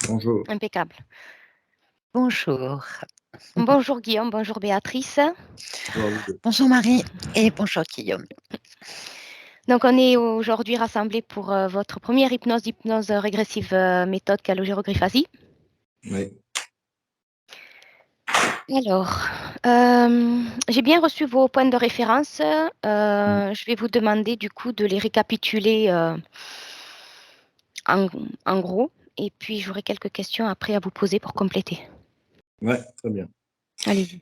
Bonjour. Impeccable. Bonjour. Bonjour Guillaume, bonjour Béatrice. Bonjour Marie et bonjour Guillaume. Donc on est aujourd'hui rassemblés pour votre première d'hypnose régressive méthode calogérographasie. Oui. Alors, j'ai bien reçu vos points de référence. Je vais vous demander du coup de les récapituler en gros. Et puis j'aurai quelques questions après à vous poser pour compléter. Ouais, très bien. Allez-y.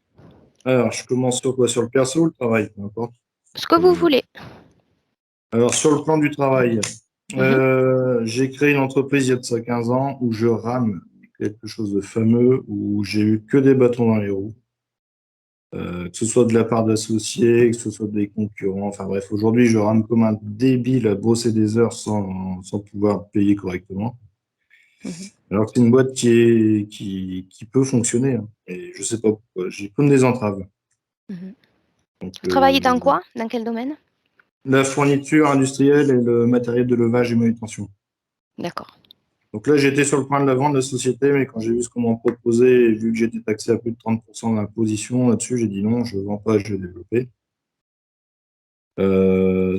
Alors, je commence sur quoi? Sur le perso ou le travail? Peu importe. Ce que vous voulez. Alors, sur le plan du travail, j'ai créé une entreprise il y a de ça 15 ans où je rame quelque chose de fameux, où j'ai eu que des bâtons dans les roues. Que ce soit de la part d'associés, que ce soit des concurrents. Enfin bref, aujourd'hui, je rame comme un débile à bosser des heures sans pouvoir payer correctement. Alors que c'est une boîte qui peut fonctionner. Hein. Et je sais pas pourquoi. J'ai comme des entraves. Donc, Vous travaillez dans quoi? Dans quel domaine? la fourniture industrielle et le matériel de levage et manutention. D'accord. Donc là, j'étais sur le point de la vente de la société, mais quand j'ai vu ce qu'on m'en proposait et vu que j'étais taxé à plus de 30% d'imposition là-dessus, j'ai dit non, je ne vends pas, je vais développer.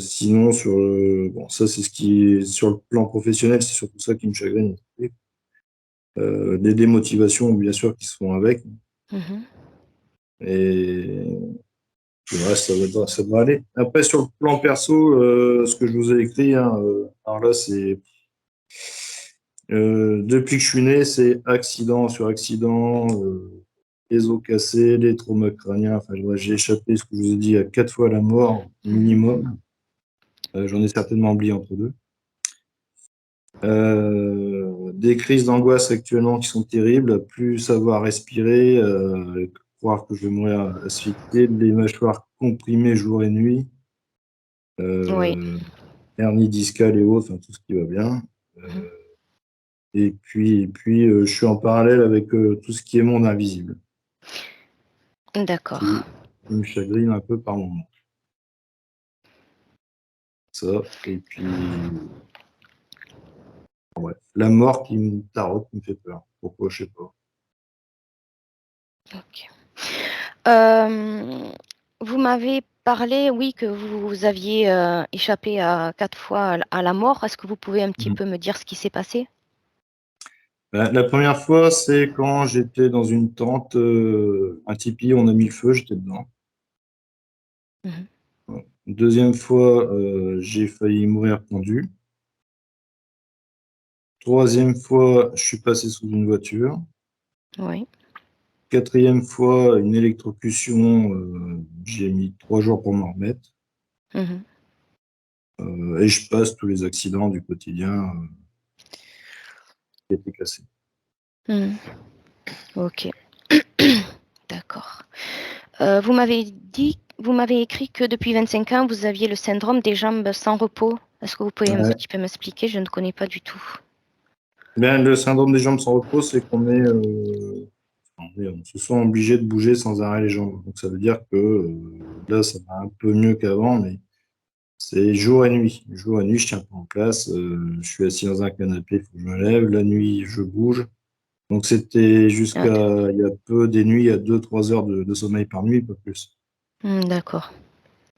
Sinon, bon, ça, c'est ce qui est sur le plan professionnel, c'est surtout ça qui me chagrine. Des démotivations, bien sûr, qui se font avec. Et le reste, ça va aller. Après, sur le plan perso, ce que je vous ai écrit, hein, alors là, c'est depuis que je suis né, c'est accident sur accident, les os cassés, les traumas crâniens. Enfin, j'ai échappé, ce que je vous ai dit, à 4 fois la mort minimum. J'en ai certainement oublié entre deux. Des crises d'angoisse actuellement qui sont terribles, à plus savoir respirer, croire que je vais mourir asphyxié, les mâchoires comprimées jour et nuit, hernie discale et autres, enfin, tout ce qui va bien. Et puis je suis en parallèle avec tout ce qui est monde invisible. D'accord. Qui me chagrine un peu par moment. Ça, et puis ouais, la mort qui me tarote, qui me fait peur. Pourquoi, je sais pas. Ok. Vous m'avez parlé, oui, que vous aviez échappé à 4 fois à la mort. Est-ce que vous pouvez un petit peu me dire ce qui s'est passé? La première fois, c'est quand j'étais dans une tente, un tipi, on a mis le feu, j'étais dedans. Deuxième fois, j'ai failli mourir pendu. Troisième fois, je suis passé sous une voiture. Oui. Quatrième fois, une électrocution, j'ai mis 3 jours pour m'en remettre. Et je passe tous les accidents du quotidien qui étaient cassés. Ok. D'accord. Vous m'avez écrit que depuis 25 ans, vous aviez le syndrome des jambes sans repos. Est-ce que vous pouvez un petit peu m'expliquer? Je ne connais pas du tout. Bien, le syndrome des jambes sans repos, c'est qu'on on se sent obligé de bouger sans arrêt les jambes. Donc ça veut dire que là, ça va un peu mieux qu'avant, mais c'est jour et nuit. Jour et nuit, je tiens pas en place. Je suis assis dans un canapé, il faut que je me lève. La nuit, je bouge. Donc c'était jusqu'à il y a peu des nuits à 2-3 heures de sommeil par nuit, pas plus. D'accord.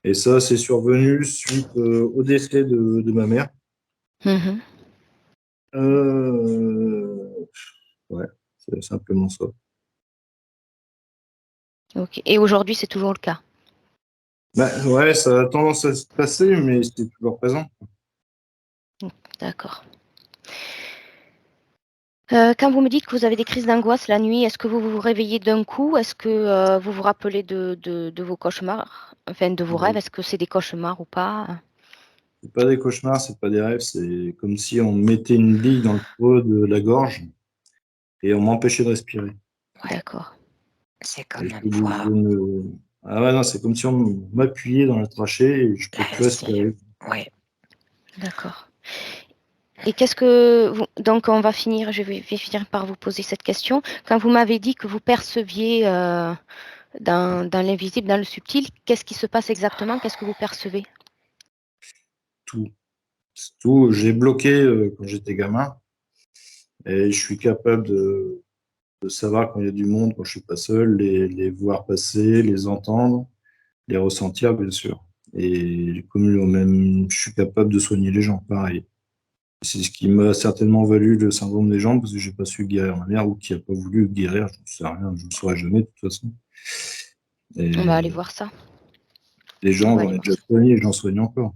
Et ça, c'est survenu suite au décès de ma mère. Ouais, c'est simplement ça. Ok. Et aujourd'hui, c'est toujours le cas? Ouais, ça a tendance à se passer, mais c'est toujours présent. D'accord. Quand vous me dites que vous avez des crises d'angoisse la nuit, est-ce que vous vous réveillez d'un coup? Est-ce que vous vous rappelez de vos cauchemars? Enfin, de vos rêves? Est-ce que c'est des cauchemars ou pas? C'est pas des cauchemars, c'est pas des rêves, c'est comme si on mettait une bille dans le creux de la gorge et on m'empêchait de respirer. D'accord. C'est comme un poids. Ah ouais, non, c'est comme si on m'appuyait dans la trachée et je peux plus respirer. Oui. D'accord. Et qu'est-ce que vous... Donc, je vais finir par vous poser cette question. Quand vous m'avez dit que vous perceviez dans l'invisible, dans le subtil, qu'est-ce qui se passe exactement? Qu'est-ce que vous percevez? Tout. Tout. J'ai bloqué quand j'étais gamin. Et je suis capable de savoir quand il y a du monde, quand je suis pas seul, les voir passer, les entendre, les ressentir, bien sûr. Et comme même, je suis capable de soigner les gens, pareil. C'est ce qui m'a certainement valu le syndrome des jambes, parce que j'ai pas su guérir ma mère ou qui a pas voulu guérir, je ne sais rien, je ne le saurai jamais de toute façon. On va aller Et voir ça. les On gens, va j'en aller ai voir déjà ça. soigné, j'en soigne encore.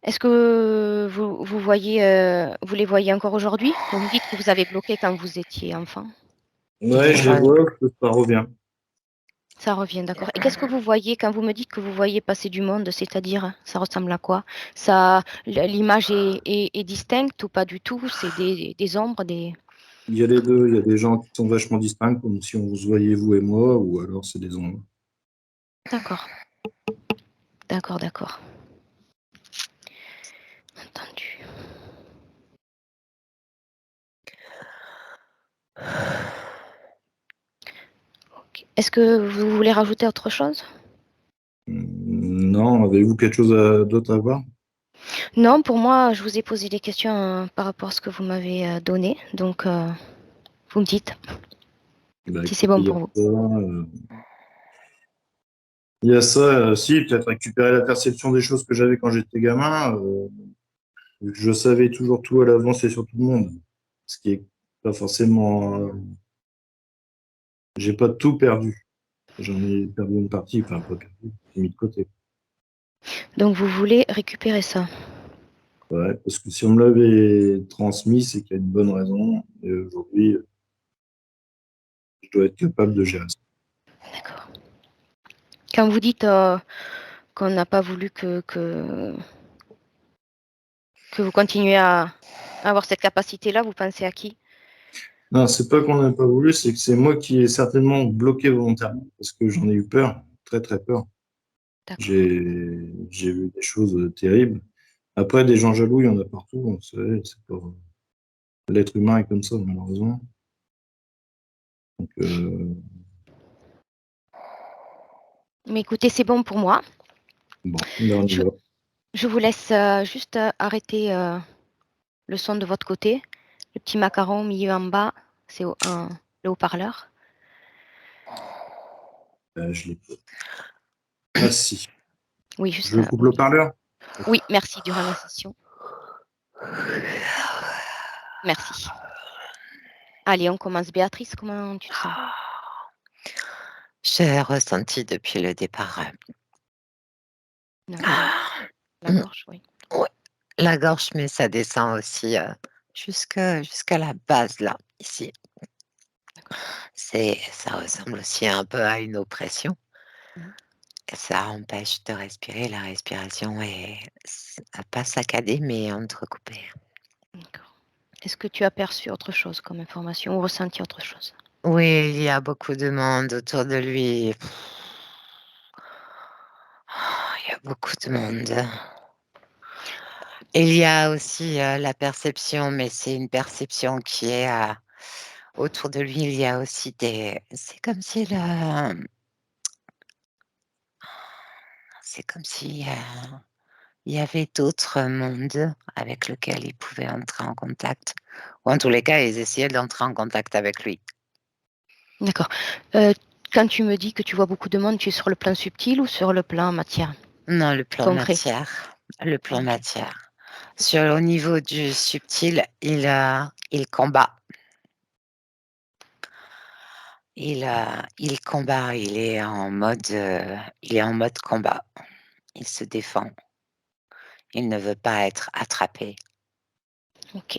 Est-ce que vous les voyez encore aujourd'hui? Vous me dites que vous avez bloqué quand vous étiez enfant. Ouais, je les vois, ça revient. Ça revient, d'accord. Et qu'est-ce que vous voyez quand vous me dites que vous voyez passer du monde, c'est-à-dire, ça ressemble à quoi? L'image est distincte ou pas du tout? C'est des ombres, des... Il y a les deux, il y a des gens qui sont vachement distincts, comme si on se voyait vous et moi, ou alors c'est des ombres. D'accord. D'accord, d'accord. Entendu. Ok. Est-ce que vous voulez rajouter autre chose? Non, avez-vous quelque chose d'autre à voir? Non, pour moi, je vous ai posé des questions par rapport à ce que vous m'avez donné. Donc, vous me dites Bah, si c'est écoutez, bon pour vous. il y a ça, si, peut-être récupérer la perception des choses que j'avais quand j'étais gamin. Je savais toujours tout à l'avance et sur tout le monde, ce qui est pas forcément. J'ai pas tout perdu. J'en ai perdu une partie, enfin pas perdu, j'ai mis de côté. Donc, vous voulez récupérer ça. Ouais, parce que si on me l'avait transmis, c'est qu'il y a une bonne raison. Et aujourd'hui, je dois être capable de gérer ça. D'accord. Quand vous dites qu'on n'a pas voulu que vous continuez à avoir cette capacité-là, vous pensez à qui? Non, c'est pas qu'on n'a pas voulu, c'est que c'est moi qui ai certainement bloqué volontairement, parce que j'en ai eu peur, très très peur. D'accord. J'ai vu des choses terribles. Après, des gens jaloux, il y en a partout, vous savez, c'est pas... L'être humain est comme ça, malheureusement. Donc, Mais écoutez, c'est bon pour moi. bon, ben, on y Je, va. je vous laisse juste arrêter le son de votre côté. Le petit macaron au milieu en bas, c'est le haut-parleur. Je l'ai pas. Ah si. Oui, juste Je coupe au le milieu. parleur. Oui, merci, durant la session. Merci. Allez, on commence. Béatrice, comment tu te sens? J'ai ressenti depuis le départ. D'accord. La gorge, oui. Ouais, la gorge, mais ça descend aussi jusqu'à la base, là, ici. D'accord. Ça ressemble aussi un peu à une oppression. Mhm. Ça empêche de respirer. La respiration est pas saccadée, mais entrecoupée. D'accord. Est-ce que tu as perçu autre chose comme information ou ressenti autre chose? Oui, il y a beaucoup de monde autour de lui. Il y a beaucoup de monde. Il y a aussi la perception, mais c'est une perception qui est autour de lui. Il y a aussi c'est comme si c'est comme si il y avait d'autres mondes avec lesquels il pouvait entrer en contact, ou en tous les cas, ils essayaient d'entrer en contact avec lui. D'accord. Euh, Quand tu me dis que tu vois beaucoup de monde, tu es sur le plan subtil ou sur le plan matière Non, le plan concret? matière, le plan Ok. matière. Au niveau du subtil, il combat. Il combat, il est en mode combat. Il se défend. Il ne veut pas être attrapé. Ok.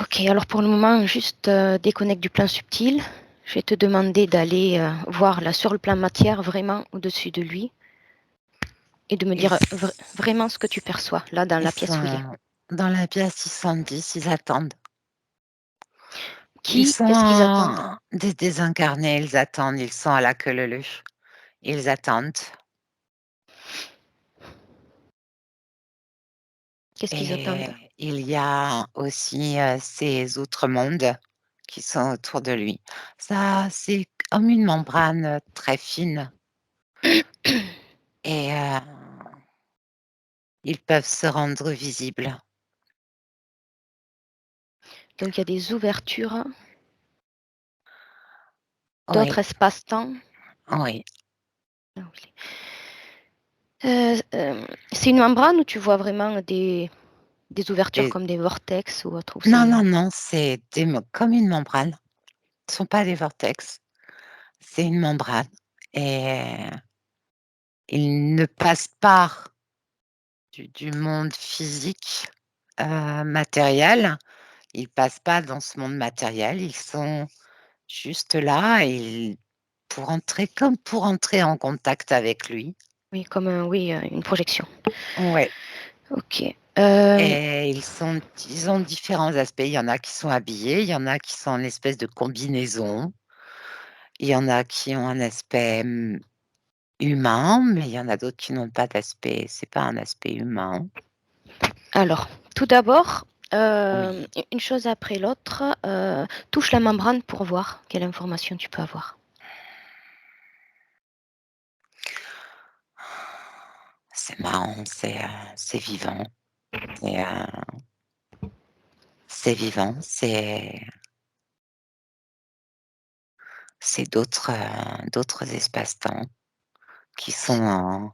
Ok. Alors pour le moment, juste déconnecte du plan subtil. Je vais te demander d'aller voir là sur le plan matière, vraiment au-dessus de lui, et de me Ils, dire vraiment ce que tu perçois là dans ils la pièce où il est. sont dans la pièce 610, ils attendent. Ils Qu'est-ce qu'ils attendent? sont des désincarnés, ils attendent, ils sont à la queue leu leu. Ils attendent Qu'est-ce qu'ils attendent? et il y a aussi, ces autres mondes qui sont autour de lui. Ça, c'est comme une membrane, très fine et ils peuvent se rendre visibles. Donc il y a des ouvertures, Oui, d'autres espaces-temps. oui. Ah oui. C'est une membrane ou tu vois vraiment des ouvertures Et comme des vortex ou autre, ou non, c'est non, non, c'est comme une membrane. Ce ne sont pas des vortex, c'est une membrane et ils ne passent pas du monde physique, matériel. Ils passent pas dans ce monde matériel, ils sont juste là et pour entrer en contact avec lui. oui, comme une projection. Ouais. OK. Et ils ont différents aspects. Il y en a qui sont habillés, il y en a qui sont en espèce de combinaison, il y en a qui ont un aspect, humain, mais il y en a d'autres qui n'ont pas d'aspect c'est pas un aspect humain. Alors, tout d'abord, Oui. une chose après l'autre, touche la membrane pour voir quelle information tu peux avoir. C'est marrant, c'est vivant. C'est, c'est vivant, c'est d'autres espaces-temps qui sont en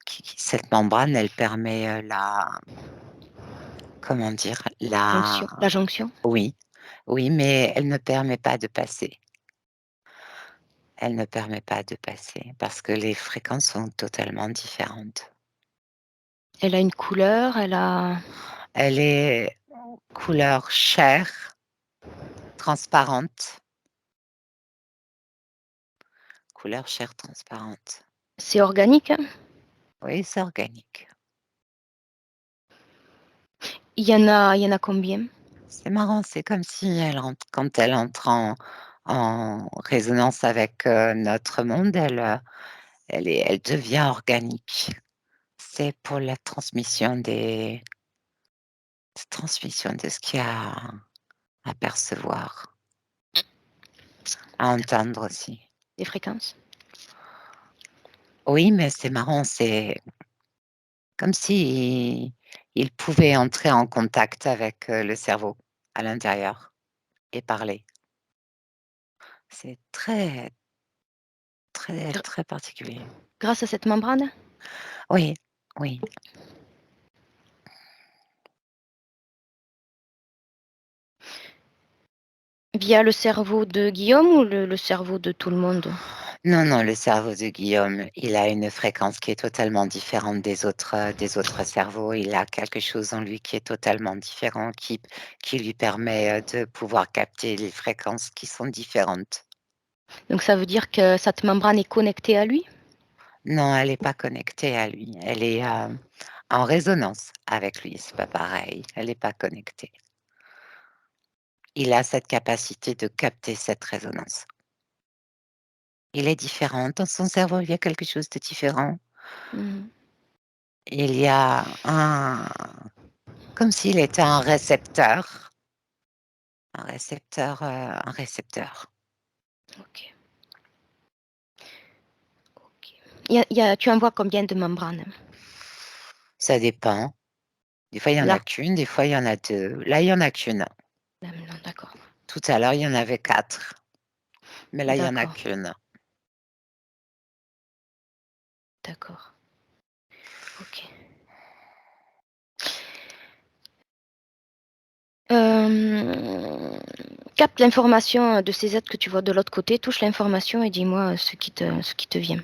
qui cette membrane, elle permet, comment dire? La jonction. Oui, oui, mais elle ne permet pas de passer. Elle ne permet pas de passer parce que les fréquences sont totalement différentes. Elle a une couleur, elle a Elle est couleur chair, transparente. Couleur chair transparente. c'est organique. Oui, c'est organique. Il y en a combien? C'est marrant, c'est comme si quand elle entre en résonance avec, notre monde, elle devient organique. C'est pour la transmission de ce qu'il y a à percevoir, à entendre aussi. Des fréquences? Oui, mais c'est marrant, c'est comme si il pouvait entrer en contact avec, le cerveau à l'intérieur et parler. C'est très, très, Gr très particulier. grâce à cette membrane? Oui, oui. Via le cerveau de Guillaume ou le cerveau de tout le monde? Non, non, le cerveau de Guillaume, il a une fréquence qui est totalement différente des autres cerveaux. Il a quelque chose en lui qui est totalement différent, qui lui permet, de pouvoir capter les fréquences qui sont différentes. Donc ça veut dire que cette membrane est connectée à lui? Non, elle est pas connectée à lui. Elle est, en résonance avec lui, c'est pas pareil. Elle est pas connectée. Il a cette capacité de capter cette résonance. Il est différent. Dans son cerveau, il y a quelque chose de différent. Mmh. Il y a comme s'il était un récepteur. OK, OK. Tu en vois combien de membranes? Ça dépend. Des fois, il y en a Là? qu'une, des fois, il y en a 2. Là, il y en a qu'une. Là maintenant, d'accord. Tout à l'heure, il y en avait 4, mais là, il y en a D'accord, qu'une. d'accord. OK. Hem, Capte l'information de ces êtres que tu vois de l'autre côté, touche l'information et dis-moi ce qui te vient.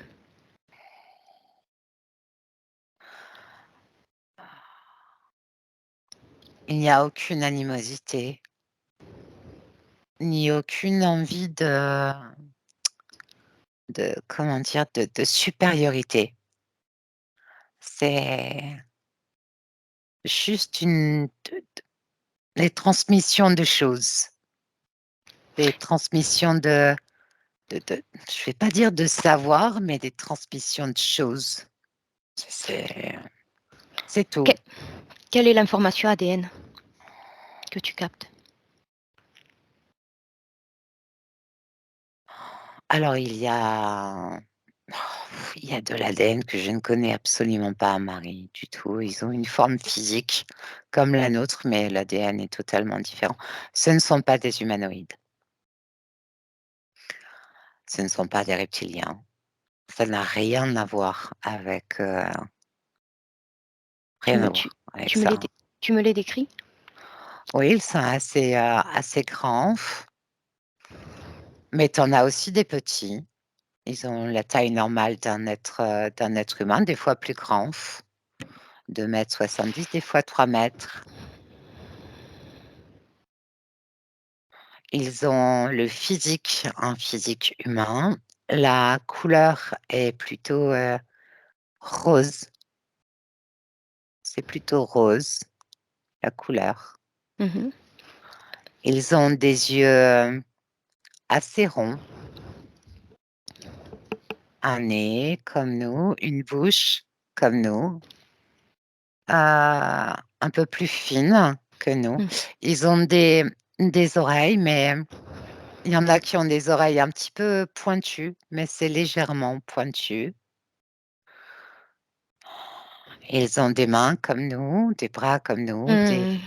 Il n'y a aucune animosité, ni aucune envie de comment dire? De supériorité. C'est juste une de les transmissions de choses, des transmissions de je vais pas dire de savoir, mais des transmissions de choses. C'est c'est Que tout. Quelle est l'information ADN que tu captes? Alors il y a Il y a de l'ADN que je ne connais absolument pas, Marie, du tout. Ils ont une forme physique comme la nôtre, mais l'ADN est totalement différent. Ce ne sont pas des humanoïdes. Ce ne sont pas des reptiliens. Ça n'a rien à voir avec, Tu rien me à tu voir avec tu me les ça. dé tu me les décris? Oui, ils sont assez grands, mais tu en as aussi des petits. Ils ont la taille normale d'un être humain, des fois plus grands, 2,70 m, des fois 3 mètres. Ils ont le physique, un physique humain. La couleur est plutôt, rose. C'est plutôt rose, la couleur. Mmh. Ils ont des yeux, assez ronds, un nez comme nous, une bouche comme nous, un peu plus fine que nous. Mmh. Ils ont des oreilles, mais il y en a qui ont des oreilles un petit peu pointues, mais c'est légèrement pointu. Ils ont des mains comme nous, des bras comme nous, Mmh.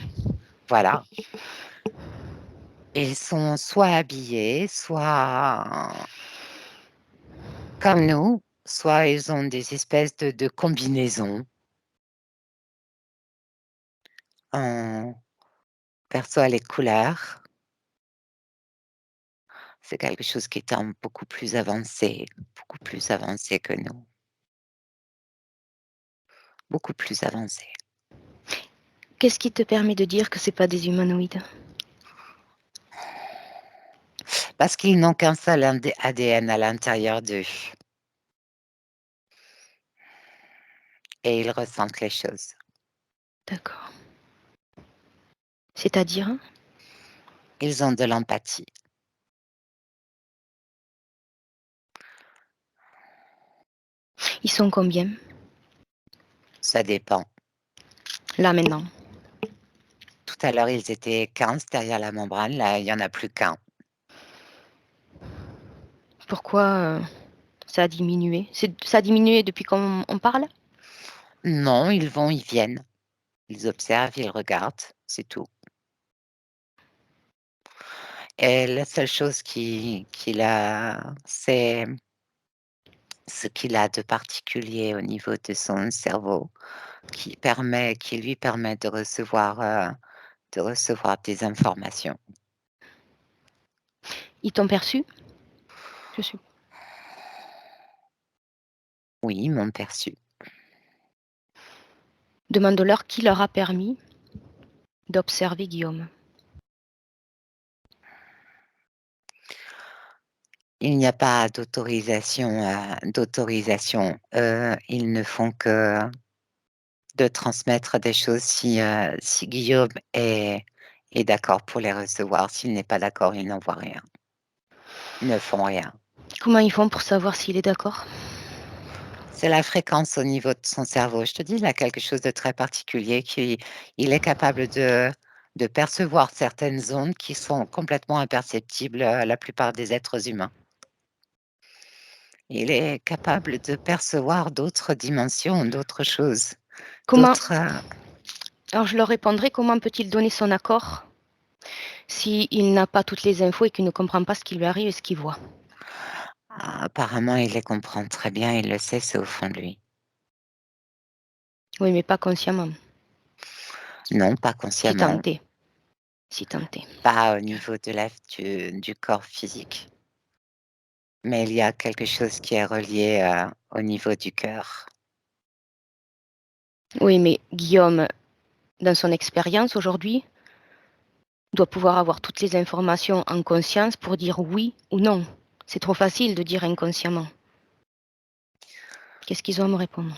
voilà. Ils sont soit habillés, soit comme nous, soit ils ont des espèces de combinaisons. On perçoit les couleurs. C'est quelque chose qui est beaucoup plus avancé que nous, beaucoup plus avancé. Qu'est-ce qui te permet de dire que c'est pas des humanoïdes? Parce qu'ils n'ont qu'un seul ADN à l'intérieur d'eux et ils ressentent les choses. D'accord. C'est-à-dire? Ils ont de l'empathie. Ils sont combien? Ça dépend. Là, maintenant? Tout à l'heure, ils étaient 15 derrière la membrane, là, il y en a plus qu'1. Pourquoi, ça a diminué? Ça a diminué depuis qu'on parle? Non, ils vont, ils viennent. Ils observent, ils regardent, c'est tout. Et la seule chose qu'il a, c'est ce qu'il a de particulier au niveau de son cerveau qui lui permet de recevoir des informations. Ils t'ont perçu? Je suis Oui, ils m'ont perçu. Demande-leur qui leur a permis d'observer Guillaume. Il n'y a pas d'autorisation. Ils ne font que de transmettre des choses si Guillaume est d'accord pour les recevoir. S'il n'est pas d'accord, ils n'envoient rien. Ils ne font rien. Comment ils font pour savoir s'il est d'accord? C'est la fréquence au niveau de son cerveau. Je te dis, il a quelque chose de très particulier il est capable de percevoir certaines ondes qui sont complètement imperceptibles à la plupart des êtres humains. Il est capable de percevoir d'autres dimensions, d'autres choses, Comment d'autres, alors je leur répondrai, comment peut-il donner son accord s'il n'a pas toutes les infos et qu'il ne comprend pas ce qui lui arrive et ce qu'il voit? apparemment, il les comprend très bien, il le sait, c'est au fond de lui. Oui, mais pas consciemment. Non, pas Si tant consciemment, est. Si tant est. pas au niveau du corps physique, mais il y a quelque chose qui est relié, au niveau du cœur. Oui, mais Guillaume, dans son expérience aujourd'hui, doit pouvoir avoir toutes les informations en conscience pour dire oui ou non. C'est trop facile de dire inconsciemment. Qu'est-ce qu'ils ont à me répondre?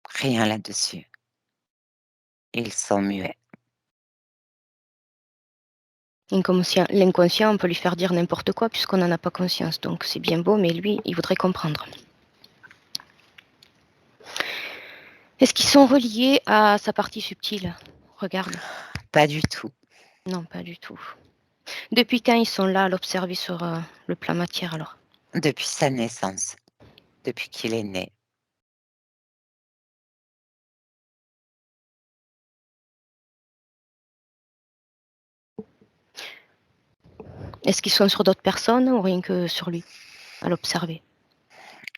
Rien là-dessus. Ils sont muets. L'inconscient, on peut lui faire dire n'importe quoi puisqu'on n'en a pas conscience. Donc c'est bien beau, mais lui, il voudrait comprendre. Est-ce qu'ils sont reliés à sa partie subtile? Regarde. Pas du tout. Non, pas du tout. Depuis quand ils sont là à l'observer sur le plan matière alors? Depuis sa naissance, depuis qu'il est né. Est-ce qu'ils sont sur d'autres personnes ou rien que sur lui, à l'observer?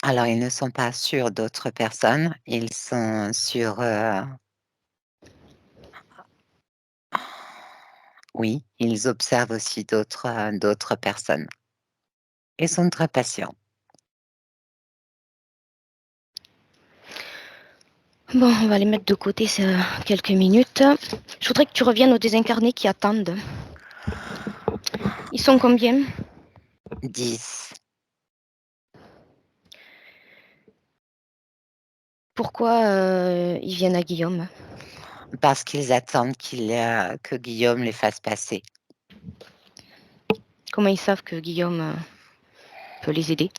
Alors, ils ne sont pas sur d'autres personnes, ils sont sur, oui, ils observent aussi d'autres personnes et sont très patients. Bon, on va les mettre de côté quelques minutes. Je voudrais que tu reviennes aux désincarnés qui attendent. Ils sont combien? 10. Pourquoi ils viennent à Guillaume? Parce qu'ils attendent que Guillaume les fasse passer. Comment ils savent que Guillaume peut les aider?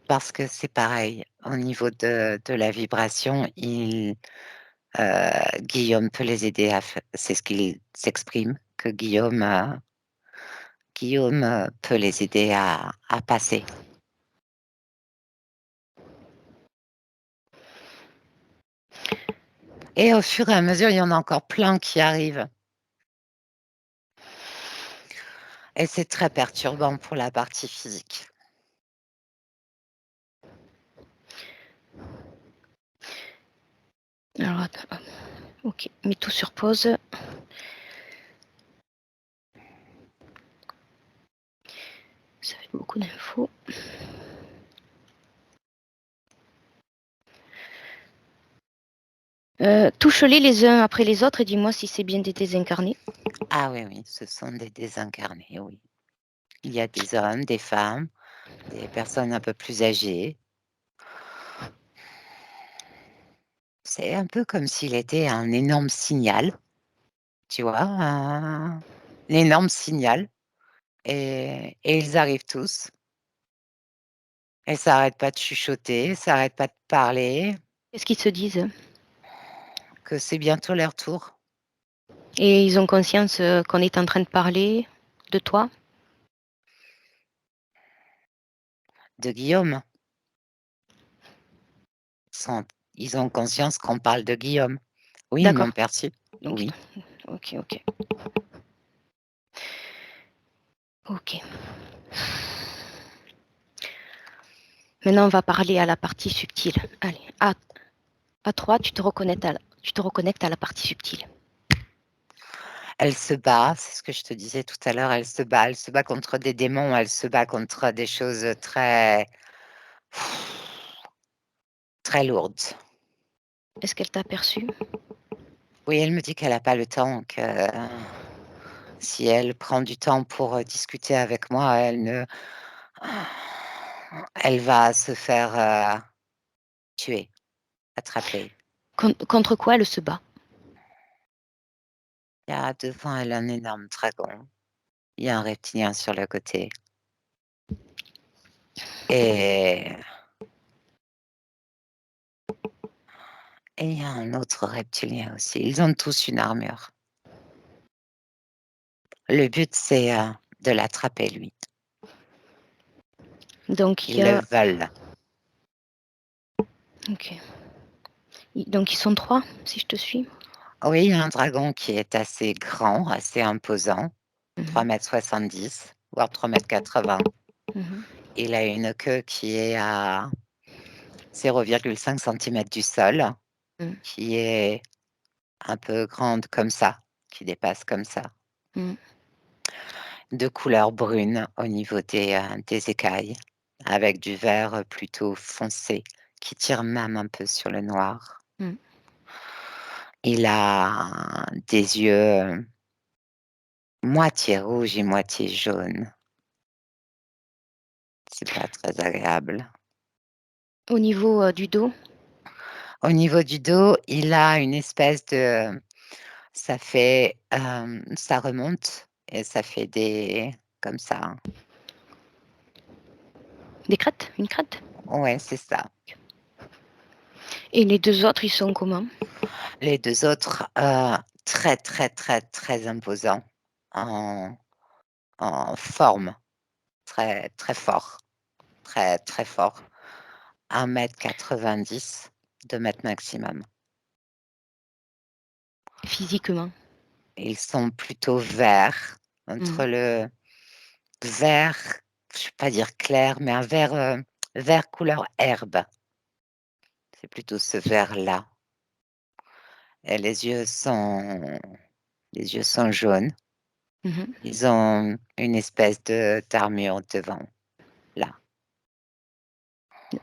Parce que c'est pareil, au niveau de la vibration, Guillaume peut les aider c'est ce qu'il s'exprime, que Guillaume peut les aider à passer. Et au fur et à mesure, il y en a encore plein qui arrivent. Et c'est très perturbant pour la partie physique. Alors, attends. Ok, mets tout sur pause. Ça fait beaucoup d'infos. Touche-les les uns après les autres et dis-moi si c'est bien des désincarnés. Ah oui, oui, ce sont des désincarnés, oui. Il y a des hommes, des femmes, des personnes un peu plus âgées. C'est un peu comme s'il était un énorme signal, tu vois? Un énorme signal et ils arrivent tous et ça arrête pas de chuchoter, ça arrête pas de parler, Qu'est-ce qu'ils se disent? que c'est bientôt leur tour. Et ils ont conscience qu'on est en train de parler de toi? De Guillaume. Sont Ils ont conscience qu'on parle de Guillaume. Oui, ils m'ont D'accord. perçu. Donc, Oui. ok, ok. Ok. Maintenant, on va parler à la partie subtile. Allez, à 3, tu te reconnectes à la partie subtile. Elle se bat, c'est ce que je te disais tout à l'heure, elle se bat contre des démons, elle se bat contre des choses très lourdes. Est-ce qu'elle t'a aperçu? Oui, elle me dit qu'elle a pas le temps, que si elle prend du temps pour, discuter avec moi, elle va se faire, tuer, attraper. Contre quoi elle se bat? Il y a devant elle un énorme dragon. Il y a un reptilien sur le côté et il y a un autre reptilien aussi. Ils ont tous une armure. Le but, c'est, de l'attraper lui. Donc, il y Ils le a... veulent. Ok. Donc, ils sont 3, si je te suis. Oui, il y a un dragon qui est assez grand, assez imposant, Mhm, 3,70 m, voire 3,80 m. mhm. Il a une queue qui est à 0,5 centimètres du sol, Mm. qui est un peu grande comme ça, qui dépasse comme ça, Mm. de couleur brune au niveau des écailles, avec du vert, plutôt foncé, qui tire même un peu sur le noir. Mm. Il a des yeux, moitié rouges et moitié jaunes. C'est pas très agréable. Au niveau du dos, Au niveau du dos, il a une espèce de ça fait, ça remonte et ça fait des comme ça, hein. des crêtes, une crête. Ouais, c'est ça. Et les 2 autres, ils sont comment? Les 2 autres, très, très, très, très imposant en forme, très, très fort, très, très fort. 1,90 m, 2 m maximum. Physiquement? Ils sont plutôt verts, entre le vert, je ne vais pas dire clair, mais un vert, vert couleur herbe. C'est plutôt ce vert-là. Et les yeux sont jaunes. Mmh. Ils ont une espèce d'armure devant, là.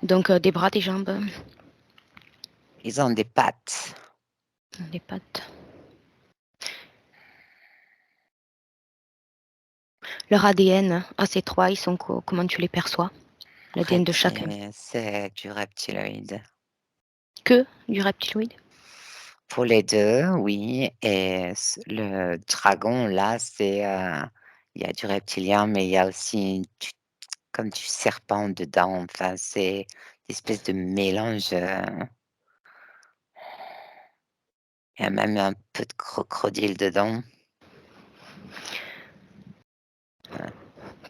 Donc des bras, des jambes, Ils ont des pattes. des pattes. Leur ADN à ces 3, ils sont comment tu les perçois? L'ADN de chacun? C'est du reptiloïde. Que du reptiloïde? Pour les 2, oui, et le dragon là, il y a du reptilien, mais il y a aussi comme du serpent dedans, enfin c'est une espèce de mélange, il y a même un peu de crocodile dedans.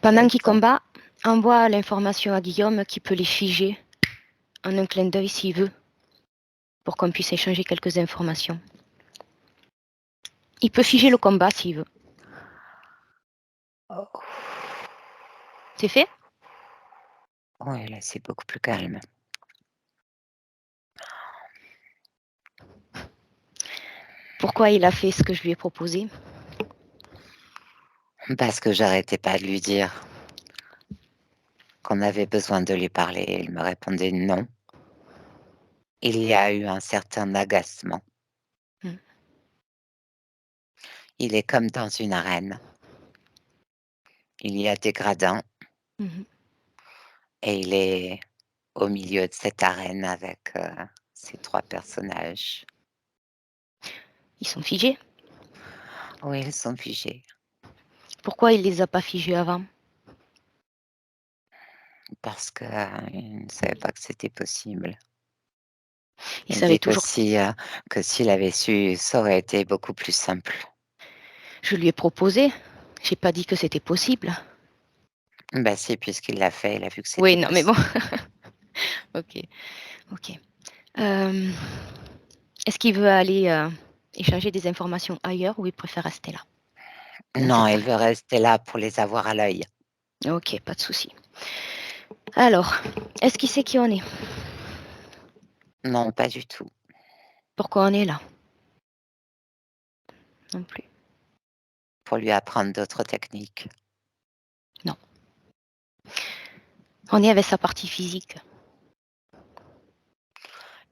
Pendant qu'il Peut-être. combat, envoie l'information à Guillaume qui peut les figer en un clin d'œil s'il veut, pour qu'on puisse échanger quelques informations. Il peut figer le combat s'il veut. Oh. C'est fait? Oui, là c'est beaucoup plus calme. Pourquoi il a fait ce que je lui ai proposé? Parce que j'arrêtais pas de lui dire qu'on avait besoin de lui parler. Il me répondait non. Il y a eu un certain agacement. Mmh. Il est comme dans une arène. Il y a des gradins Mmh. et il est au milieu de cette arène avec, ces 3 personnages. Ils sont figés. Oui, ils sont figés Pourquoi il les a pas figés avant? parce que, il ne savait pas que c'était possible. Il Il savait dit toujours. que s'il avait su, ça aurait été beaucoup plus simple. Je lui ai proposé. J'ai pas dit que c'était possible. Bah si, puisqu'il l'a fait, il a vu que Oui, c'était non, mais bon. possible. OK, OK. Est-ce qu'il veut aller, échanger des informations ailleurs ou il préfère rester là, dans Non, cette il arène? veut rester là pour les avoir à l'œil. OK, pas de souci. Alors, est-ce qu'il sait qui on est? Non, pas du tout. Pourquoi on est là? Non plus. Pour lui apprendre d'autres techniques. Non. On est avec sa partie physique.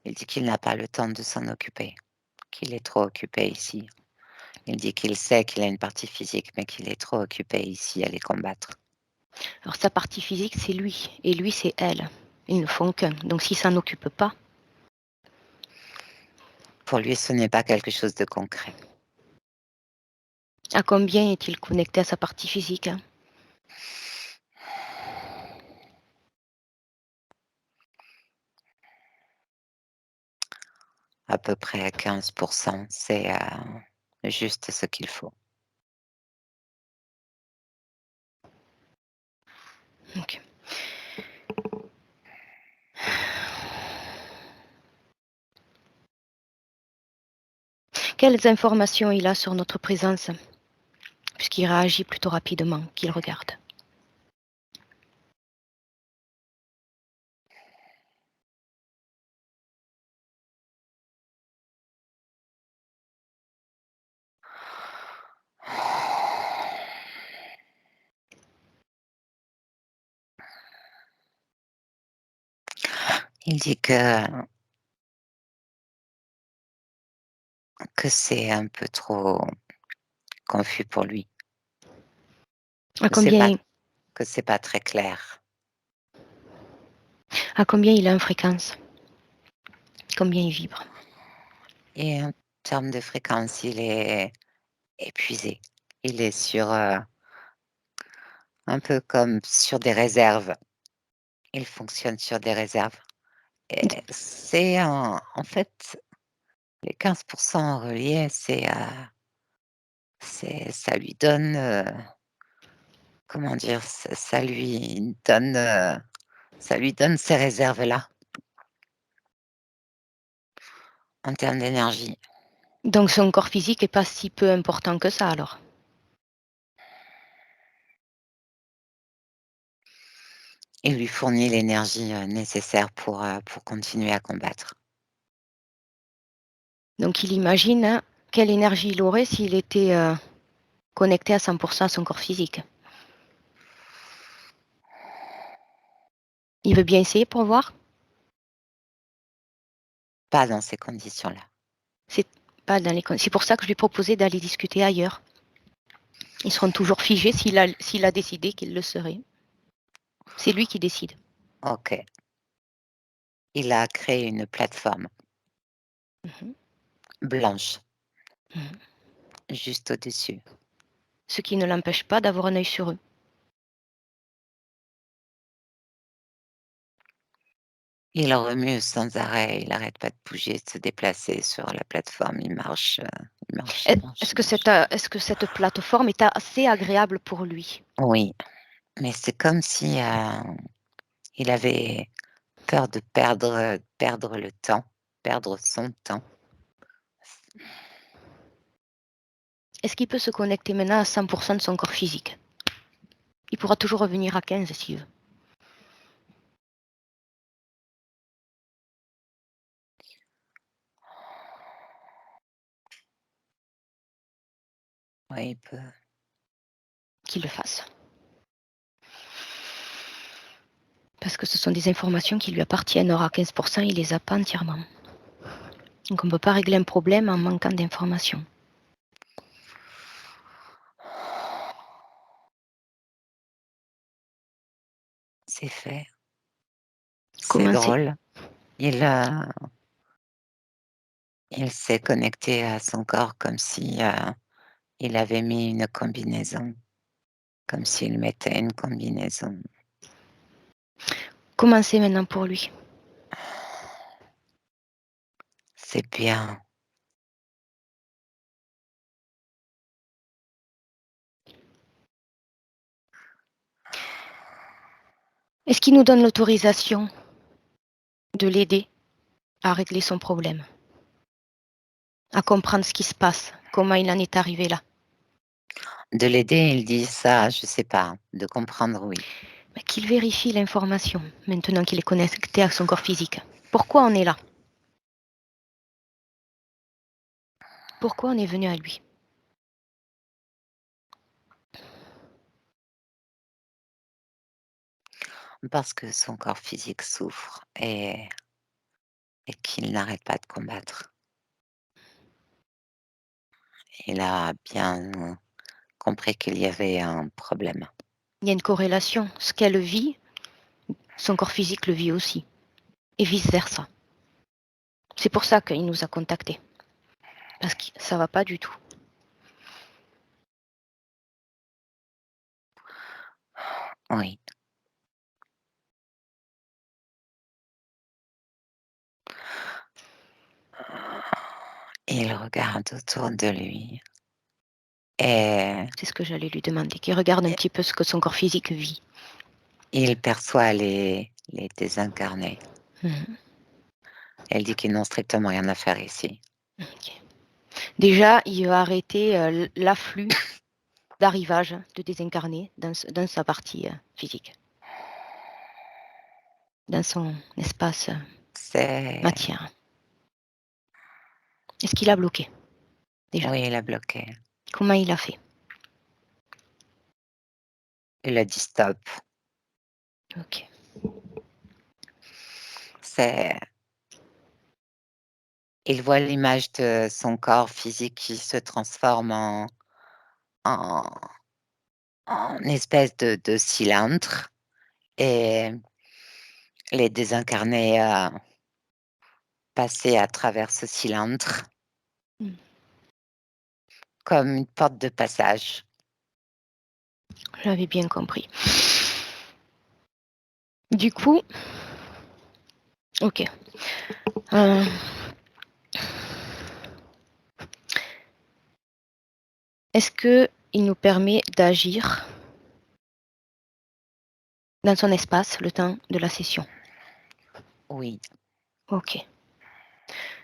Il dit qu'il n'a pas le temps de s'en occuper, qu'il est trop occupé ici. Il dit qu'il sait qu'il a une partie physique, mais qu'il est trop occupé ici à les combattre. Alors sa partie physique, c'est lui et lui, c'est elle. Ils ne font qu'un. Donc s'il s'en occupe pas, Pour lui, ce n'est pas quelque chose de concret. à combien est-il connecté à sa partie physique, hein? À peu près à 15 c'est, juste ce qu'il faut. OK. Quelles informations il a sur notre présence? Puisqu'il réagit plutôt rapidement qu'il regarde. Il dit que c'est un peu trop confus pour lui, À que c'est pas combien très clair. il est en fréquence? Combien il vibre? Et en termes de fréquence, il est épuisé. Il est sur, un peu comme sur des réserves. Il fonctionne sur des réserves et c'est en fait, les 15 reliés, c'est, ça lui donne, comment dire? Ça lui donne ces réserves-là, en termes d'énergie. Donc son corps physique est pas si peu important que ça alors? Il lui fournit l'énergie, nécessaire pour continuer à combattre. Donc il imagine, hein, quelle énergie il aurait s'il était, connecté à 100 à son corps physique. Il veut bien essayer pour voir? Pas dans ces conditions-là. C'est pas dans les con c'est pour ça que je lui ai proposé d'aller discuter ailleurs. Ils seront toujours figés s'il a décidé qu'il le serait. C'est lui qui décide. OK. Il a créé une plateforme Mmh. blanche, Mmh. juste au-dessus. Ce qui ne l'empêche pas d'avoir un œil sur eux. Il remue sans arrêt, il arrête pas de bouger, de se déplacer sur la plateforme. Il marche, il marche, il marche, il marche. Est-ce que cette plateforme est assez agréable pour lui? Oui, mais c'est comme si, il avait peur de perdre le temps, perdre son temps. Est-ce qu'il peut se connecter maintenant à 100 de son corps physique? Il pourra toujours revenir à 15 s'il veut. Oui, il peut. Qu'il le fasse. Parce que ce sont des informations qui lui appartiennent. Or, à 15 il les a pas entièrement. Donc on ne peut pas régler un problème en manquant d'informations. C'est fait. C'est Comment c'est drôle. Il, il s'est connecté à son corps comme si, il avait mis une combinaison, comme s'il mettait une combinaison. comment c'est maintenant pour lui? C'est bien. Est-ce qu'il nous donne l'autorisation de l'aider à régler son problème? À comprendre ce qui se passe? Comment il en est arrivé là? De l'aider, il dit ça, je sais pas. De comprendre, oui. Mais qu'il vérifie l'information maintenant qu'il est connecté à son corps physique. Pourquoi on est là? Pourquoi on est venu à lui? Parce que son corps physique souffre et qu'il n'arrête pas de combattre. Il a bien compris qu'il y avait un problème. Il y a une corrélation. Ce qu'elle vit, son corps physique le vit aussi. Et vice-versa. C'est pour ça qu'il nous a contactés. Parce que ça va pas du tout. Oui. Il regarde autour de lui et C'est ce que j'allais lui demander. Qu'il regarde un petit peu ce que son corps physique vit. il perçoit les désincarnés. Mhm. Elle dit qu'ils n'ont strictement rien à faire ici. Ok. Déjà, il va arrêter l'afflux d'arrivage de désincarnés dans sa partie physique. Dans son espace C'est matière. Est-ce qu'il a bloqué? Déjà. oui, il a bloqué. Comment il a fait? Il a dit stop. Ok. C'est il voit l'image de son corps physique qui se transforme en en espèce de cylindre et les désincarnés, passaient à travers ce cylindre Hmm. comme une porte de passage. J'avais bien compris. Du coup, ok. Euh, Est-ce qu'il nous permet d'agir dans son espace le temps de la session? Oui. Ok.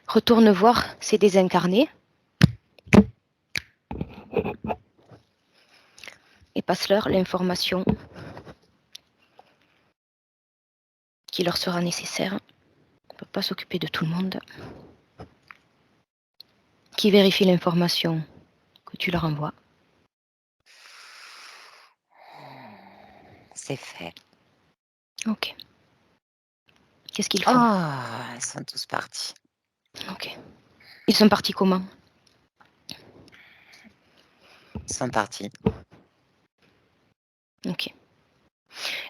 Retourne voir ces désincarnés et passe-leur l'information qui leur sera nécessaire. On ne peut pas s'occuper de tout le monde. Qui vérifie l'information que tu leur envoies. C'est fait. Ok. Qu'est-ce qu'ils font? Oh, ils sont tous partis. Ok. Ils sont partis comment? Ils sont partis. Ok.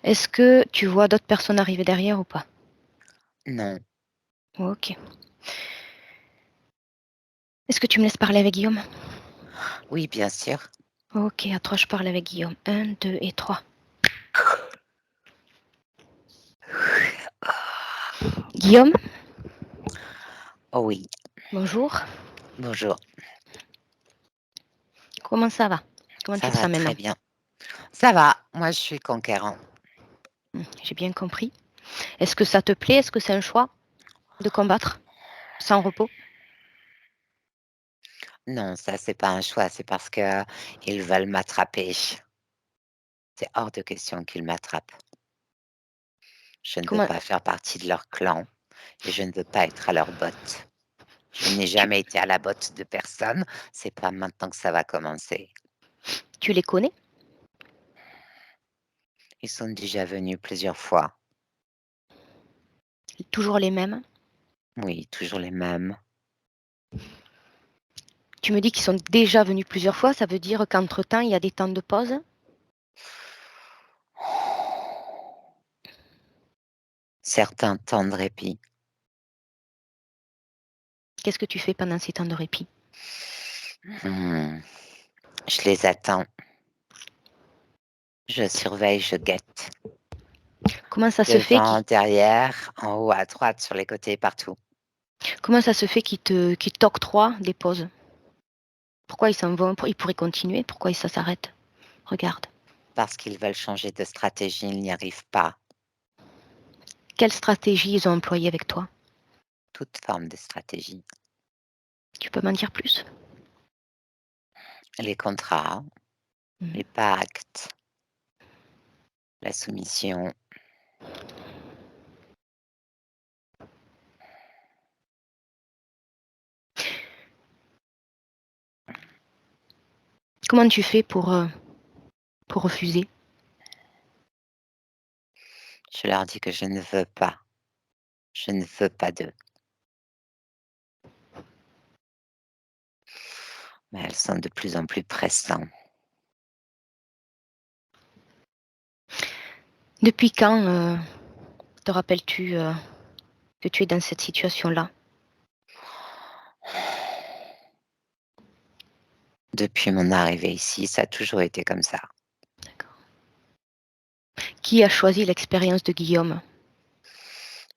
Est-ce que tu vois d'autres personnes arriver derrière ou pas? Non. Ok. Est-ce que tu me laisses parler avec Guillaume? Oui, bien sûr. Ok, à 3, je parle avec Guillaume. 1, 2 et 3. Guillaume, Oh oui. bonjour. Bonjour. Comment ça va? Comment Ça tu te va sens maintenant? très bien. Ça va. Moi, je suis conquérant. J'ai bien compris. Est-ce que ça te plaît? Est-ce que c'est un choix de combattre sans repos? Non, ça, c'est pas un choix. C'est parce que ils veulent m'attraper. C'est hors de question qu'ils m'attrapent. Je ne veux Comment pas faire partie de leur clan et je ne veux pas être à leur botte. Je n'ai tu, jamais été à la botte de personne. C'est pas maintenant que ça va commencer. tu les connais? Ils sont déjà venus plusieurs fois. Toujours les mêmes? Oui, toujours les mêmes. Tu me dis qu'ils sont déjà venus plusieurs fois, ça veut dire qu'entre-temps, il y a des temps de pause? Certains temps de répit. Qu'est-ce que tu fais pendant ces temps de répit? Hmm, Je les attends. Je surveille, je guette. Comment ça se fait Devant, derrière, en haut, à droite, sur les côtés, partout. qu'ils t'octroient des pauses? Pourquoi ils s'en vont? Ils pourraient continuer, pourquoi ça s'arrête? Regarde. Parce qu'ils veulent changer de stratégie, ils n'y arrivent pas. Quelle stratégie ils ont employée avec toi? Toute forme de stratégie. Tu peux m'en dire plus? Les contrats, Mhm. les pactes, la soumission. Comment tu fais pour refuser? Je leur dis que je ne veux pas. Je ne veux pas d'eux. Mais elles sont de plus en plus pressantes. Depuis quand te rappelles-tu que tu es dans cette situation-là? Depuis mon arrivée ici, ça a toujours été comme ça. D'accord. Qui a choisi l'expérience de Guillaume?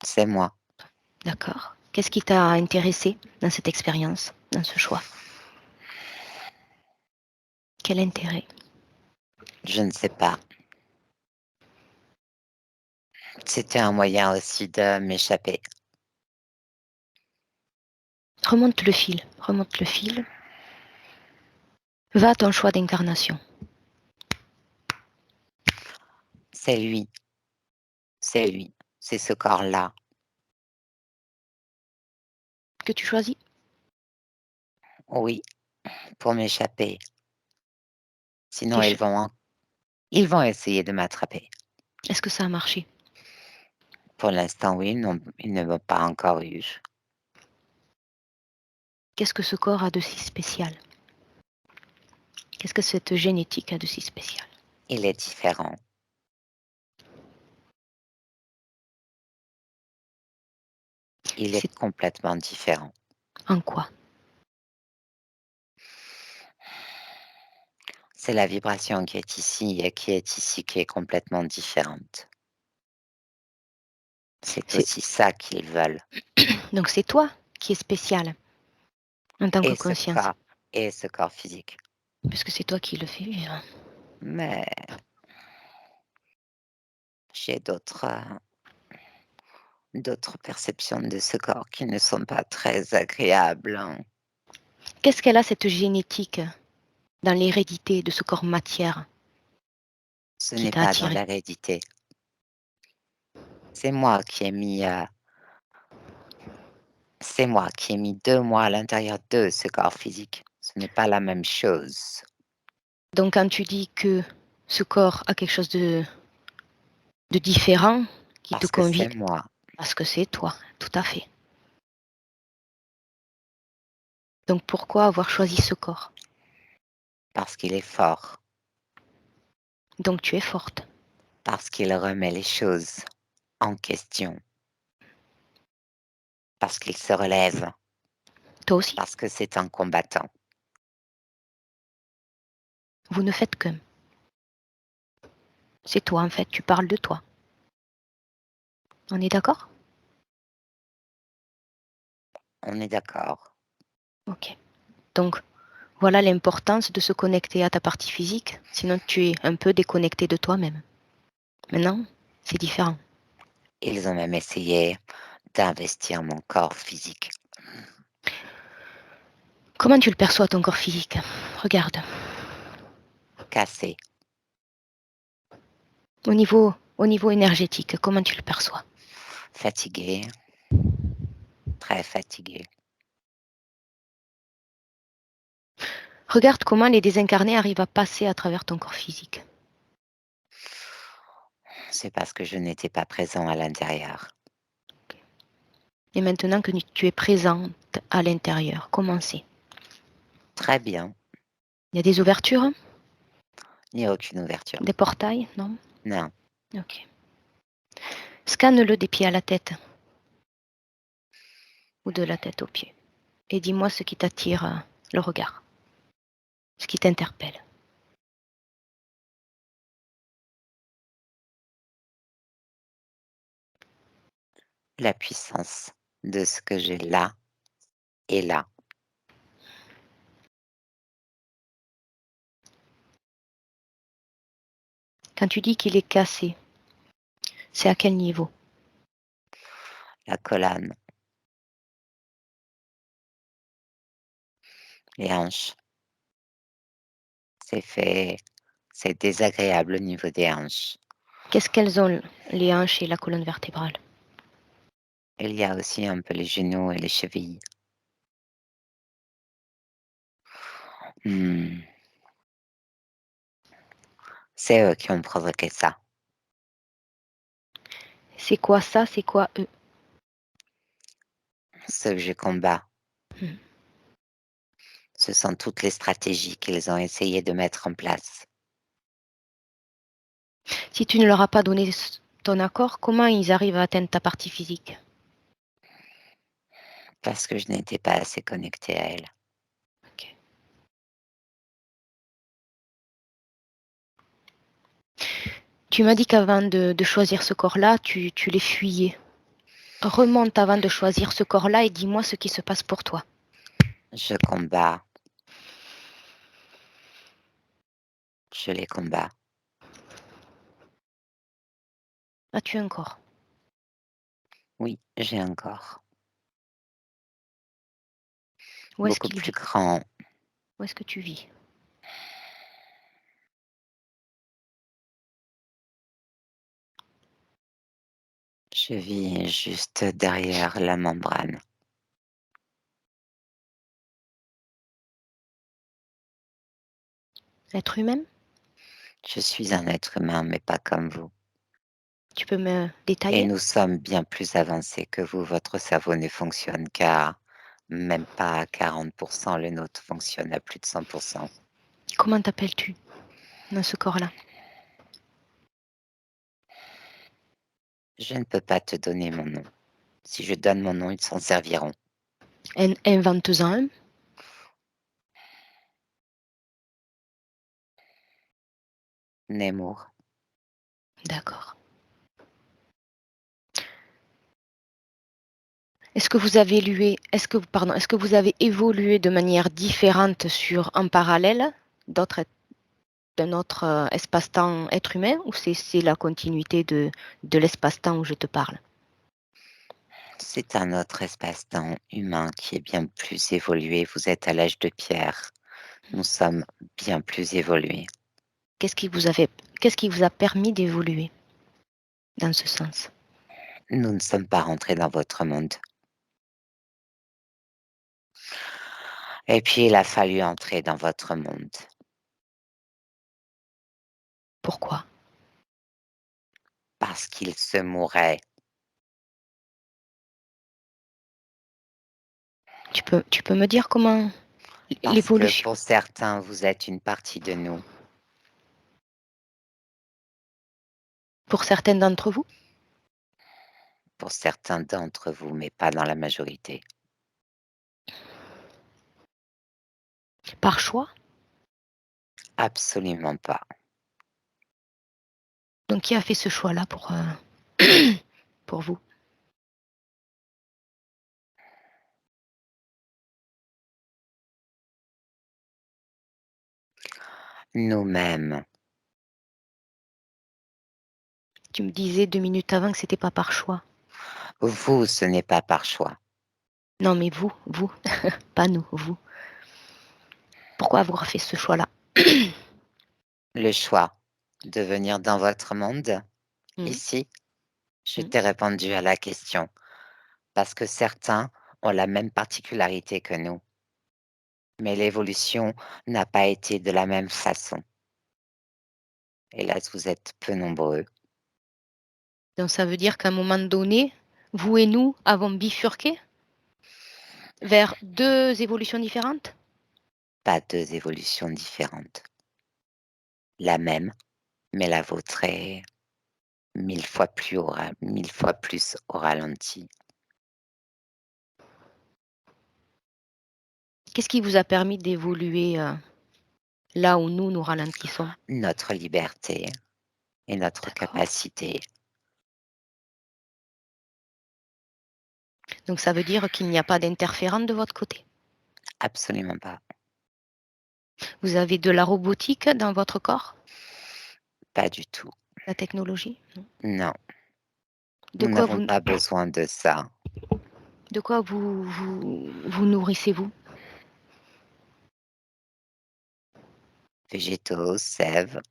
C'est moi. D'accord. Qu'est-ce qui t'a intéressé dans cette expérience, dans ce choix? Quel intérêt? Je ne sais pas. C'était un moyen aussi de m'échapper. Remonte le fil, remonte le fil. Va à ton choix d'incarnation. C'est lui. C'est lui. C'est ce corps-là. Que tu choisis? Oui, pour m'échapper. Sinon, Tu ch- ils vont essayer de m'attraper. Est-ce que ça a marché? Pour l'instant, oui, non, ils ne m'ont pas encore eu. Qu'est-ce que ce corps a de si spécial? Qu'est-ce que cette génétique a de si spécial? Il est différent. Il C'est est complètement différent. en quoi? C'est la vibration qui est ici et qui est ici qui est complètement différente. C'est C'est aussi ça qu'ils veulent. Donc c'est toi qui es spécial en tant que Et ce conscience. corps, et ce corps physique. Puisque c'est toi qui le fais vivre. Mais j'ai d'autres perceptions de ce corps qui ne sont pas très agréables, hein. Qu'est-ce qu'elle a, cette génétique, dans l'hérédité de ce corps matière Ce qui n'est t'a pas dans attiré? l'hérédité. C'est moi qui ai mis, c'est moi qui ai mis 2 mois à l'intérieur de ce corps physique. Ce n'est pas la même chose. Donc quand tu dis que ce corps a quelque chose de différent, qui te Parce que c'est convie, moi, parce que c'est toi, tout à fait. Donc pourquoi avoir choisi ce corps? parce qu'il est fort, Donc tu es forte. parce qu'il remet les choses en question, parce qu'il se relève, Toi aussi, parce que c'est un combattant. vous ne faites qu'un. C'est toi en fait, tu parles de toi. On est d'accord? On est d'accord. Ok. Donc voilà l'importance de se connecter à ta partie physique, sinon tu es un peu déconnecté de toi-même. Maintenant, c'est différent. Ils ont même essayé d'investir mon corps physique. Comment tu le perçois ton corps physique? Regarde. Cassé, Au niveau énergétique, comment tu le perçois? fatigué, très fatigué. Regarde comment les désincarnés arrivent à passer à travers ton corps physique. C'est parce que je n'étais pas présent à l'intérieur. Et maintenant que tu es présente à l'intérieur, comment c'est? Très bien, Il y a des ouvertures? il n'y a aucune ouverture. Des portails? Non? Non, Ok. Scanne-le des pieds à la tête ou de la tête aux pieds. Et dis-moi ce qui t'attire le regard, ce qui t'interpelle. la puissance de ce que j'ai là et là. Quand tu dis qu'il est cassé, c'est à quel niveau? La colonne, les hanches. C'est désagréable au niveau des hanches. Qu'est-ce qu'elles ont, les hanches et la colonne vertébrale? Il y a aussi un peu les genoux et les chevilles. Hmm. C'est eux qui ont provoqué ça. C'est quoi ça? C'est quoi eux? Ce que je combats, Hmm. ce sont toutes les stratégies qu'ils ont essayé de mettre en place. Si tu ne leur as pas donné ton accord, comment ils arrivent à atteindre ta partie physique? Parce que je n'étais pas assez connectée à elle. Ok. Tu m'as dit qu'avant de choisir ce corps-là, tu les fuyais. Remonte avant de choisir ce corps-là et dis-moi ce qui se passe pour toi. Je combats, je les combats. As-tu un corps? Oui, j'ai un corps Où est-ce beaucoup qu'il plus vit? grand. Où est-ce que tu vis? Je vis juste derrière la membrane. Être humain? Je suis un être humain, mais pas comme vous. Tu peux me Et détailler? nous sommes bien plus avancés que vous. Votre cerveau ne fonctionne qu'à même pas à 40%. Le nôtre fonctionne à plus de 100%. Comment t'appelles-tu dans ce corps-là? Je ne peux pas te donner mon nom. Si je donne mon nom, ils s'en serviront. Invente-en un. Nemours, D'accord. Est-ce que vous avez évolué de manière différente en parallèle d'un autre espace-temps être humain, ou c'est la continuité de l'espace-temps où je te parle? C'est un autre espace-temps humain qui est bien plus évolué. Vous êtes à l'âge de pierre. Nous sommes bien plus évolués. Qu'est-ce qui vous a permis d'évoluer dans ce sens? Nous ne sommes pas rentrés dans votre monde. Et puis il a fallu entrer dans votre monde. Pourquoi? Parce qu'il se mourait. Tu peux me dire comment Parce que l'évolution pour certains, vous êtes une partie de nous. pour certaines d'entre vous? Pour certains d'entre vous, mais pas dans la majorité. Par choix? Absolument pas. Donc qui a fait ce choix-là pour vous? Nous-mêmes, Tu me disais 2 minutes avant que c'était pas par choix. vous, ce n'est pas par choix. Non, mais vous, pas nous, vous. Pourquoi avoir fait ce choix-là? Le choix de venir dans votre monde, Mmh. ici, je Mmh. t'ai répondu à la question. Parce que certains ont la même particularité que nous. Mais l'évolution n'a pas été de la même façon. Hélas, vous êtes peu nombreux. Donc ça veut dire qu'à un moment donné, vous et nous avons bifurqué vers 2 évolutions différentes? Pas deux évolutions différentes. La même, mais la vôtre est 1000 fois plus 1000 fois plus au ralenti. Qu'est-ce qui vous a permis d'évoluer, là où nous ralentissons? Notre liberté et notre D'accord. capacité. Donc ça veut dire qu'il n'y a pas d'interférence de votre côté? Absolument pas. Vous avez de la robotique dans votre corps? Pas du tout. La technologie? Non. Non, De nous quoi n'avons vous pas besoin de ça. vous nourrissez-vous? Végétaux, sève.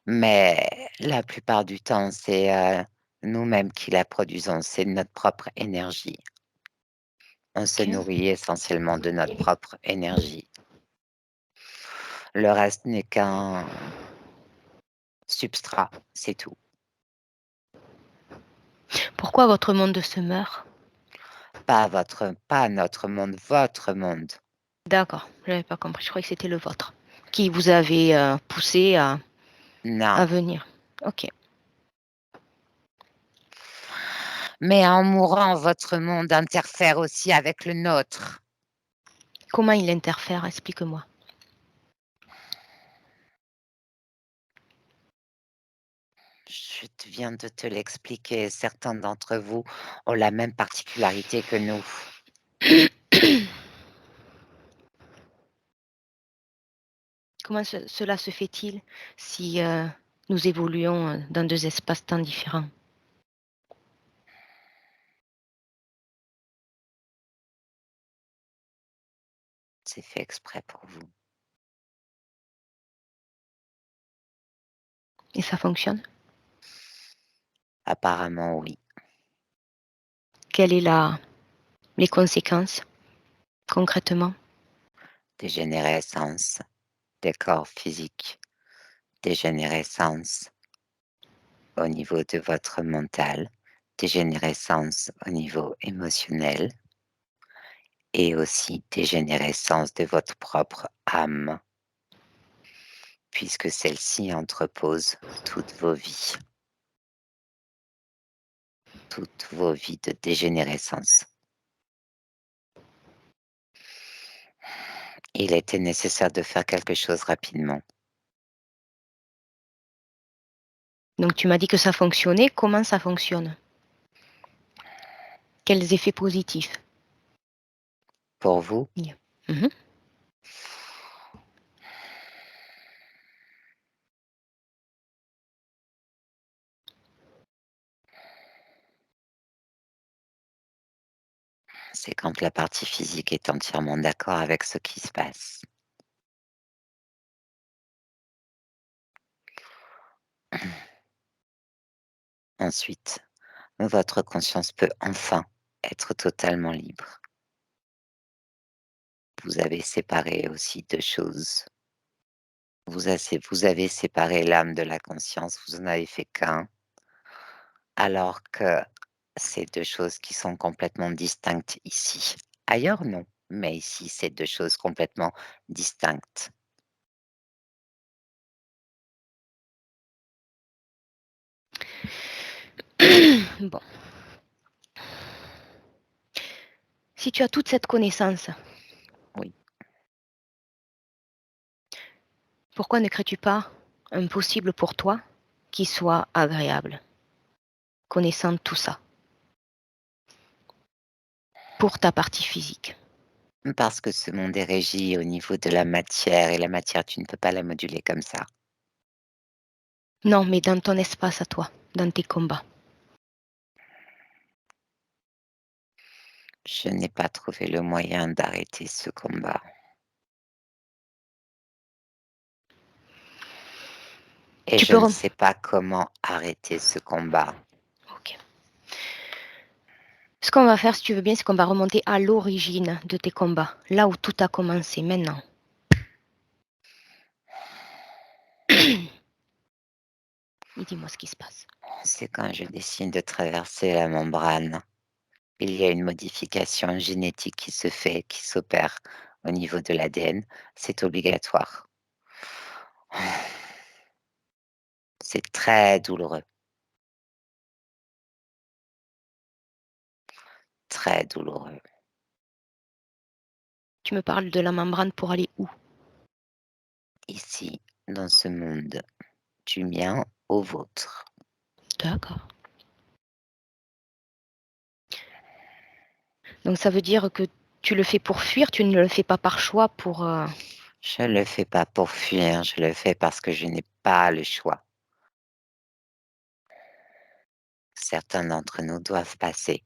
Mais la plupart du temps, c'est, nous-mêmes qui la produisons, c'est notre propre énergie. On se OK. nourrit essentiellement de notre propre énergie. Le reste n'est qu'un substrat, c'est tout. Pourquoi votre monde se meurt? Pas notre monde, votre monde. D'accord, je n'avais pas compris, je croyais que c'était le vôtre qui vous avait, poussé Non, à venir. OK. mais en mourant, votre monde interfère aussi avec le nôtre. Comment il interfère? Explique-moi. Viens de te l'expliquer, certains d'entre vous ont la même particularité que nous. Comment cela se fait-il si, nous évoluons, dans 2 espaces-temps différents? C'est fait exprès pour vous. Et ça fonctionne? Apparemment, oui. Quelle est la les conséquences, concrètement? Dégénérescence des corps physiques, dégénérescence au niveau de votre mental, dégénérescence au niveau émotionnel et aussi dégénérescence de votre propre âme, puisque celle-ci entrepose toutes vos vies de dégénérescence. Il était nécessaire de faire quelque chose rapidement. Donc tu m'as dit que ça fonctionnait, comment ça fonctionne? Quels effets positifs? Pour vous, Il y a mmh C'est quand la partie physique est entièrement d'accord avec ce qui se passe. Ensuite, votre conscience peut enfin être totalement libre. Vous avez séparé aussi 2 choses. Vous avez séparé l'âme de la conscience, vous en avez fait qu'un, alors que c'est 2 choses qui sont complètement distinctes ici. Ailleurs, non, mais ici, c'est 2 choses complètement distinctes. Bon. Si tu as toute cette connaissance, Oui. pourquoi ne crées-tu pas un possible pour toi qui soit agréable, connaissant tout ça, pour ta partie physique? Parce que ce monde est régi au niveau de la matière et la matière, tu ne peux pas la moduler comme ça. Non, mais dans ton espace à toi, dans tes combats. Je n'ai pas trouvé le moyen d'arrêter ce combat. Et Tu je peux ne rem sais pas comment arrêter ce combat. OK. Ce qu'on va faire, si tu veux bien, c'est qu'on va remonter à l'origine de tes combats, là où tout a commencé, maintenant. Et dis-moi ce qui se passe. C'est quand je décide de traverser la membrane. Il y a une modification génétique qui se fait, qui s'opère au niveau de l'ADN. C'est obligatoire. C'est très douloureux. Très douloureux. Tu me parles de la membrane pour aller où? Ici, dans ce monde, du mien au vôtre. D'accord. Donc ça veut dire que tu le fais pour fuir, tu ne le fais pas par choix pour, Je le fais pas pour fuir, je le fais parce que je n'ai pas le choix. Certains d'entre nous doivent passer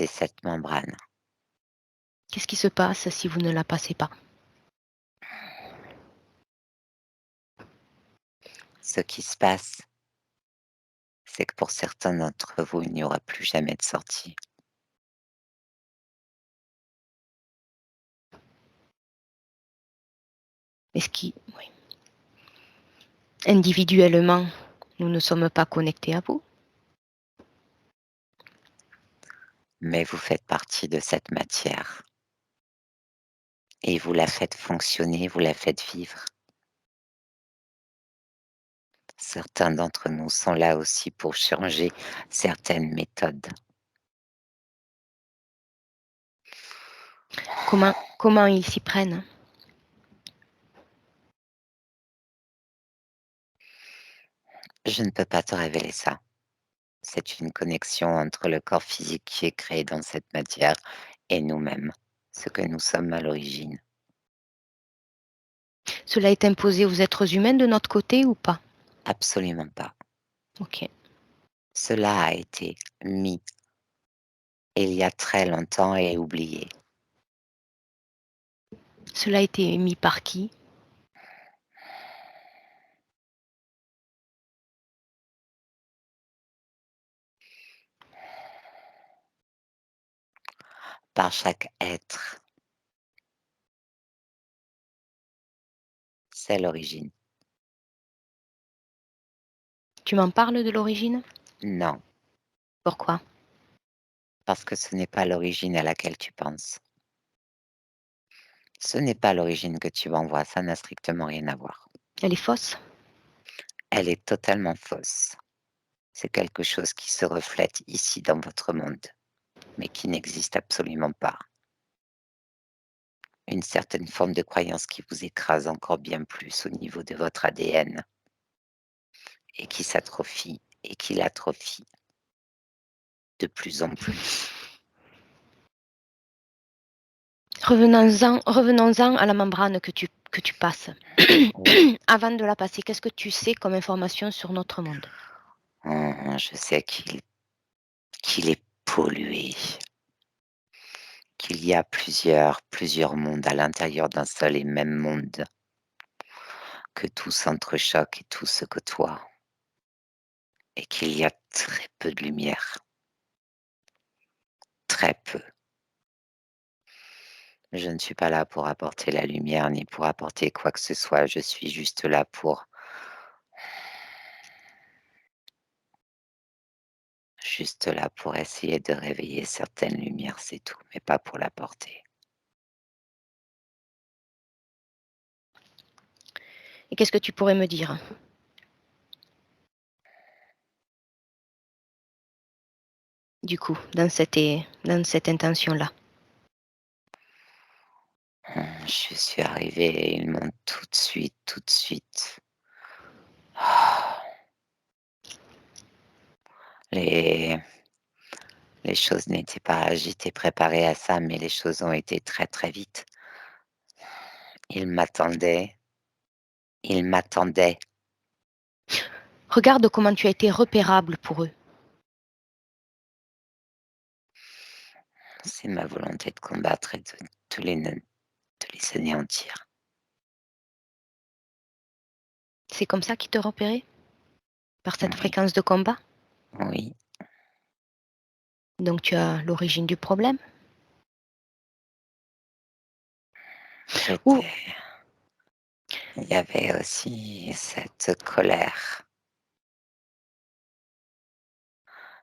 cette membrane. Qu'est-ce qui se passe si vous ne la passez pas? Ce qui se passe, c'est que pour certains d'entre vous, il n'y aura plus jamais de sortie. Est-ce qui oui. Individuellement, nous ne sommes pas connectés à vous? Mais vous faites partie de cette matière et vous la faites fonctionner, vous la faites vivre. Certains d'entre nous sont là aussi pour changer certaines méthodes. Comment ils s'y prennent? Je ne peux pas te révéler ça. C'est une connexion entre le corps physique qui est créé dans cette matière et nous-mêmes, ce que nous sommes à l'origine. Cela est imposé aux êtres humains de notre côté ou pas? Absolument pas. OK. Cela a été mis il y a très longtemps et oublié. Cela a été mis par qui? Par chaque être. C'est l'origine. Tu m'en parles de l'origine? Non, Pourquoi? parce que ce n'est pas l'origine à laquelle tu penses. Ce n'est pas l'origine que tu envoies, ça n'a strictement rien à voir. Elle est fausse? Elle est totalement fausse. C'est quelque chose qui se reflète ici dans votre monde, mais qui n'existe absolument pas. Une certaine forme de croyance qui vous écrase encore bien plus au niveau de votre ADN et qui s'atrophie et qui l'atrophie de plus en plus. Revenons-en à la membrane que tu passes. Oui. Avant de la passer, qu'est-ce que tu sais comme information sur notre monde? Je sais qu'il est pollué. qu'il y a plusieurs mondes à l'intérieur d'un seul et même monde, que tout s'entrechoque et tout se côtoie, et qu'il y a très peu de lumière, très peu. Je ne suis pas là pour apporter la lumière ni pour apporter quoi que ce soit, je suis juste là pour essayer de réveiller certaines lumières, c'est tout, mais pas pour l'apporter. Et qu'est-ce que tu pourrais me dire? Du coup, dans cette intention-là. Je suis arrivée et ils m'ont tout de suite. Les, les choses n'étaient pas, j'étais préparée à ça, mais les choses ont été très très vite. Ils m'attendaient, ils m'attendaient. Regarde comment tu as été repérable pour eux. C'est ma volonté de combattre et de les anéantir. C'est comme ça qu'ils te repéraient? Par cette Oui, fréquence de combat? oui, Donc tu as l'origine du problème? Ou j'étais. Il y avait aussi cette colère.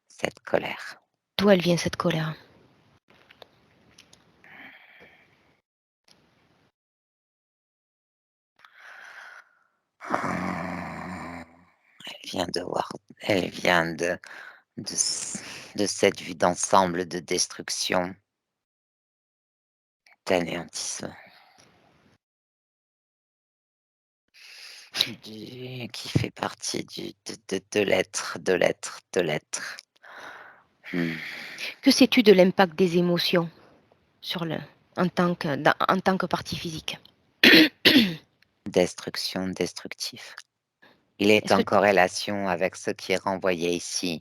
Cette colère. d'où elle vient cette colère? Elle vient de voir, elle vient de, de cette vue d'ensemble de destruction, d'anéantissement, qui fait partie de l'être, de l'être. Hmm. Que sais-tu de l'impact des émotions sur le, en tant que partie physique? Destruction, destructif. Il est Est-ce que en corrélation avec ce qui est renvoyé ici.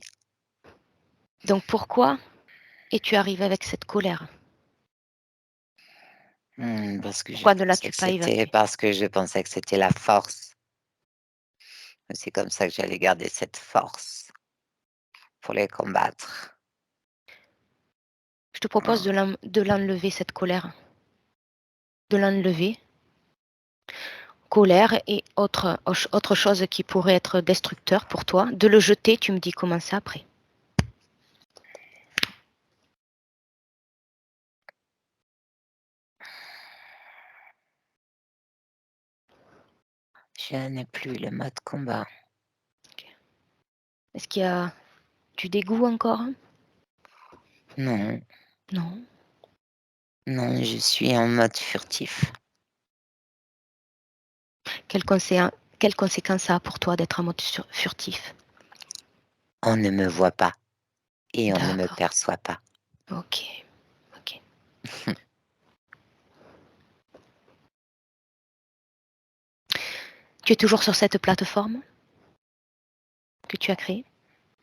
donc pourquoi es-tu arrivé avec cette colère? Parce que je Pourquoi ne pensais l'as-tu que pas c'était, évacué? parce que je pensais que c'était la force. C'est comme ça que j'allais garder cette force pour les combattre. Je te propose de l'enlever cette colère, de l'enlever. Colère et autre chose qui pourrait être destructeur pour toi, de le jeter, tu me dis comment ça après. Je n'ai plus le mode combat. Est-ce qu'il y a du dégoût encore? Non, Non. non, je suis en mode furtif. Quelles conséquences ça a pour toi d'être en mode furtif? On ne me voit pas et on ne me D'accord. perçoit pas. Ok. Ok. Tu es toujours sur cette plateforme que tu as créée?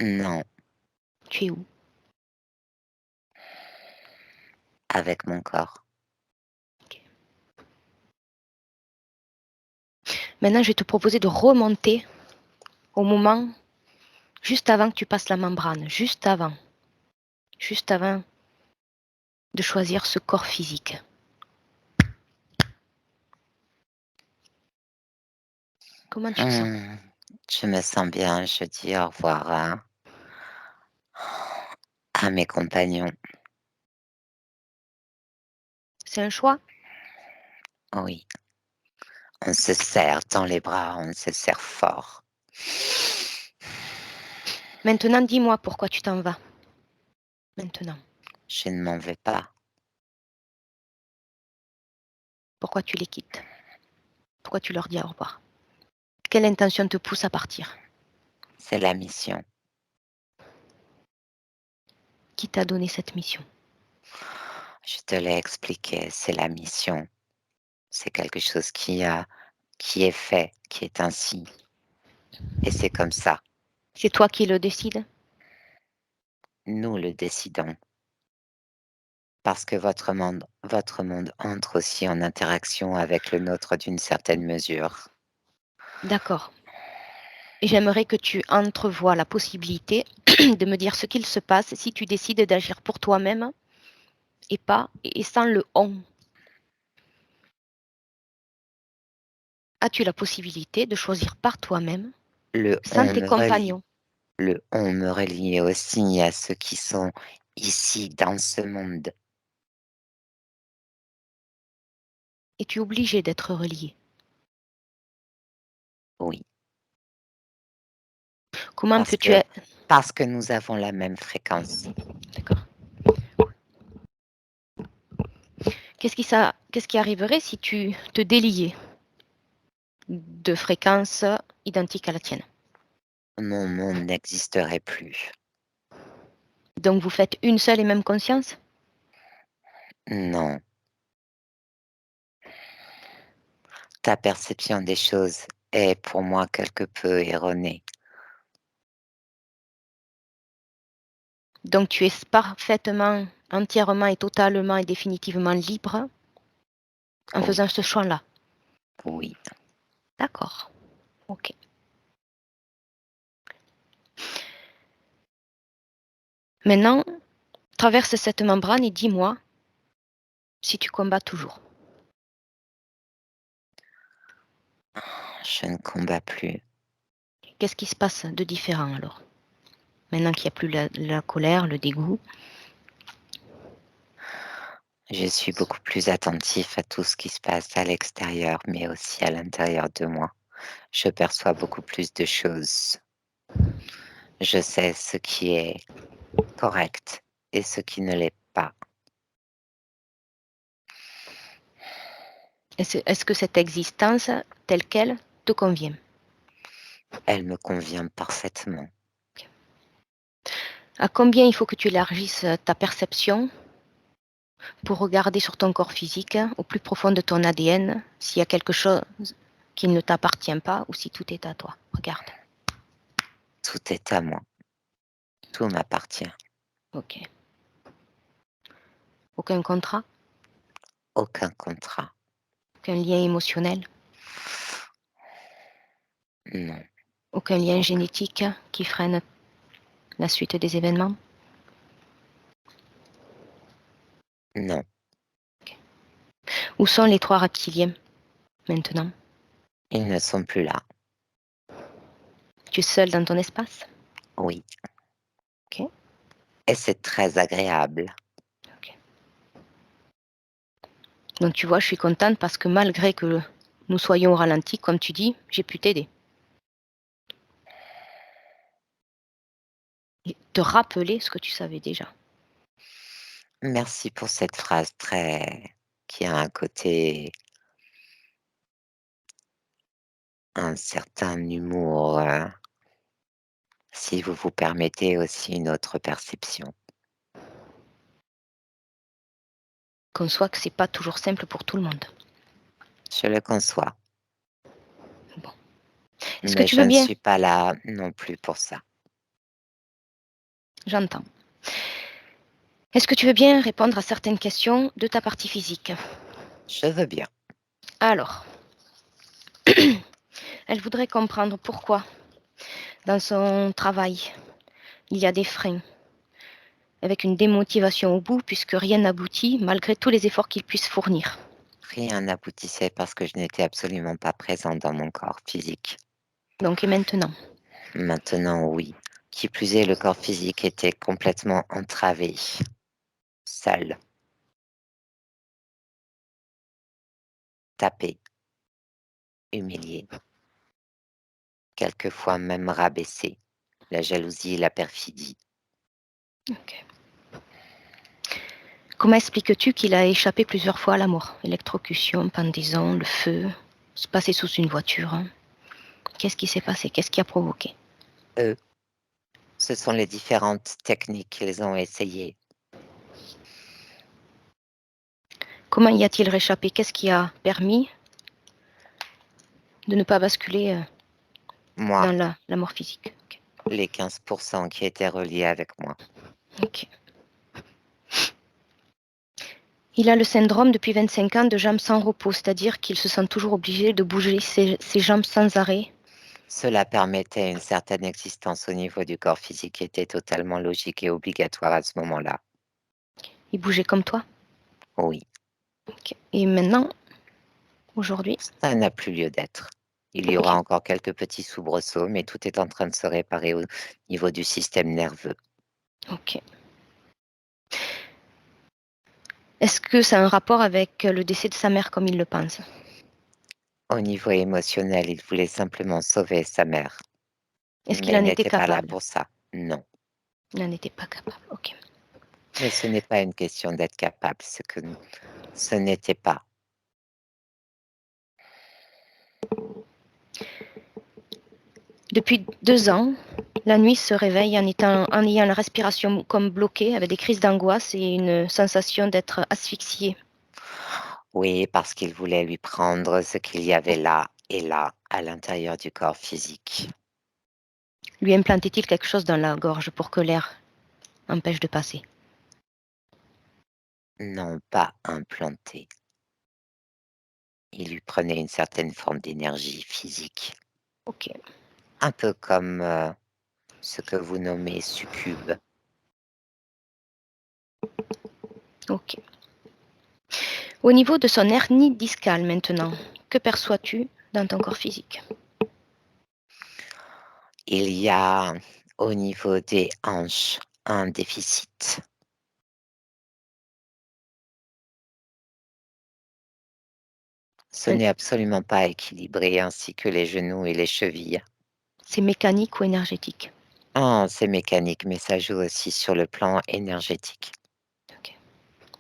Non, Tu es où? avec mon corps. Ok. Maintenant, je vais te proposer de remonter au moment juste avant que tu passes la membrane, juste avant de choisir ce corps physique. Comment tu te sens? Je me sens bien, je dis au revoir à mes compagnons. C'est un choix? Oui, on se serre dans les bras, on se serre fort. Maintenant, dis-moi pourquoi tu t'en vas. Maintenant, Je ne m'en vais pas. pourquoi tu les quittes? Pourquoi tu leur dis au revoir? Quelle intention te pousse à partir? C'est la mission. Qui t'a donné cette mission? Je te l'ai expliqué, c'est la mission. C'est quelque chose qui est fait, qui est ainsi. Et c'est comme ça. C'est toi qui le décides? Nous le décidons. Parce que votre monde entre aussi en interaction avec le nôtre d'une certaine mesure. D'accord. Et j'aimerais que tu entrevoies la possibilité de me dire ce qu'il se passe si tu décides d'agir pour toi-même et sans le on. As-tu la possibilité de choisir par toi-même Le sans on tes me relie. compagnons? Le on me relie aussi à ceux qui sont ici dans ce monde. Es-tu obligé d'être relié? Oui, Comment parce peux-tu que être... parce que nous avons la même fréquence. D'accord. Qu'est-ce qui arriverait si tu te déliais de fréquences identiques à la tienne? Mon monde n'existerait plus. Donc vous faites une seule et même conscience? Non, ta perception des choses est pour moi quelque peu erronée. Donc tu es parfaitement, entièrement et totalement et définitivement libre en Oui, faisant ce choix-là. oui. D'accord. Ok. Maintenant, traverse cette membrane et dis-moi si tu combats toujours. Je ne combats plus. Qu'est-ce qui se passe de différent alors? Maintenant qu'il n'y a plus la colère, le dégoût. Je suis beaucoup plus attentif à tout ce qui se passe à l'extérieur, mais aussi à l'intérieur de moi. Je perçois beaucoup plus de choses. Je sais ce qui est correct et ce qui ne l'est pas. Est-ce que cette existence telle qu'elle te convient? Elle me convient parfaitement. À combien il faut que tu élargisses ta perception pour regarder sur ton corps physique, au plus profond de ton ADN, s'il y a quelque chose qui ne t'appartient pas ou si tout est à toi? Regarde. Tout est à moi. Tout m'appartient. Ok. Aucun contrat? Aucun contrat. Aucun lien émotionnel? Non. Aucun lien Aucun. génétique qui freine la suite des événements? Non. Où sont les 3 reptiliens maintenant? Ils ne sont plus là. Tu es seul dans ton espace? Oui. Ok. Et c'est très agréable. Ok. Donc tu vois, je suis contente parce que malgré que nous soyons au ralenti, comme tu dis, j'ai pu t'aider. Et te rappeler ce que tu savais déjà. Merci pour cette phrase qui a un côté, un certain humour, si vous vous permettez aussi une autre perception. Conçois que c'est pas toujours simple pour tout le monde. Je le conçois, Bon. Est-ce que mais tu je veux ne bien? suis pas là non plus pour ça. J'entends. Est-ce que tu veux bien répondre à certaines questions de ta partie physique? Je veux bien. Alors, elle voudrait comprendre pourquoi, dans son travail, il y a des freins, avec une démotivation au bout, puisque rien n'aboutit, malgré tous les efforts qu'il puisse fournir. Rien n'aboutissait parce que je n'étais absolument pas présente dans mon corps physique. Donc, et maintenant? Maintenant, oui. Qui plus est, le corps physique était complètement entravé, seul, tapé, humilié, quelquefois même rabaissé. La jalousie et la perfidie. Ok. Comment expliques-tu qu'il a échappé plusieurs fois à la mort? Électrocution, pendaison, le feu, se passer sous une voiture, hein? Qu'est-ce qui s'est passé? Qu'est-ce qui a provoqué? Eux, ce sont les différentes techniques qu'ils ont essayées. Comment y a-t-il réchappé? Qu'est-ce qui a permis de ne pas basculer Moi, dans la mort physique? Ok. les 15% qui étaient reliés avec moi. Ok. Il a le syndrome depuis 25 ans de jambes sans repos, c'est-à-dire qu'il se sent toujours obligé de bouger ses jambes sans arrêt. Cela permettait une certaine existence au niveau du corps physique qui était totalement logique et obligatoire à ce moment-là. Il bougeait comme toi. Oui, Ok. Et maintenant, aujourd'hui, ça n'a plus lieu d'être. Il y aura ok. encore quelques petits soubresauts, mais tout est en train de se réparer au niveau du système nerveux. Ok. Est-ce que ça a un rapport avec le décès de sa mère comme il le pense? Au niveau émotionnel, il voulait simplement sauver sa mère, Est-ce qu'il mais il en était n'était pas là capable? pour ça. Non. Il n'en était pas capable. Ok. Mais ce n'est pas une question d'être capable, ce n'était pas. Depuis 2 ans, la nuit se réveille en ayant la respiration comme bloquée, avec des crises d'angoisse et une sensation d'être asphyxié. Oui, parce qu'il voulait lui prendre ce qu'il y avait là et là, à l'intérieur du corps physique. Lui implantait-il quelque chose dans la gorge pour que l'air empêche de passer? Non, pas implanté. Il lui prenait une certaine forme d'énergie physique, Ok. un peu comme ce que vous nommez succube. Ok. Au niveau de son hernie discale maintenant, que perçois-tu dans ton corps physique? Il y a au niveau des hanches un déficit. Ce Un- n'est absolument pas équilibré, ainsi que les genoux et les chevilles. C'est mécanique ou énergétique? Ah, c'est mécanique, mais ça joue aussi sur le plan énergétique. Ok.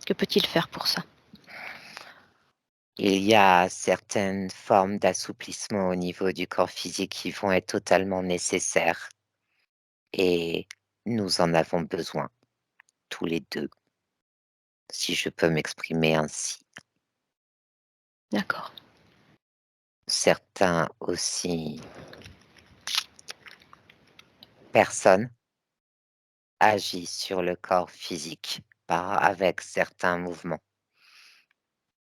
Que peut-il faire pour ça? Il y a certaines formes d'assouplissement au niveau du corps physique qui vont être totalement nécessaires et nous en avons besoin, tous les 2, si je peux m'exprimer ainsi. D'accord. Certains aussi personnes agissent sur le corps physique avec certains mouvements.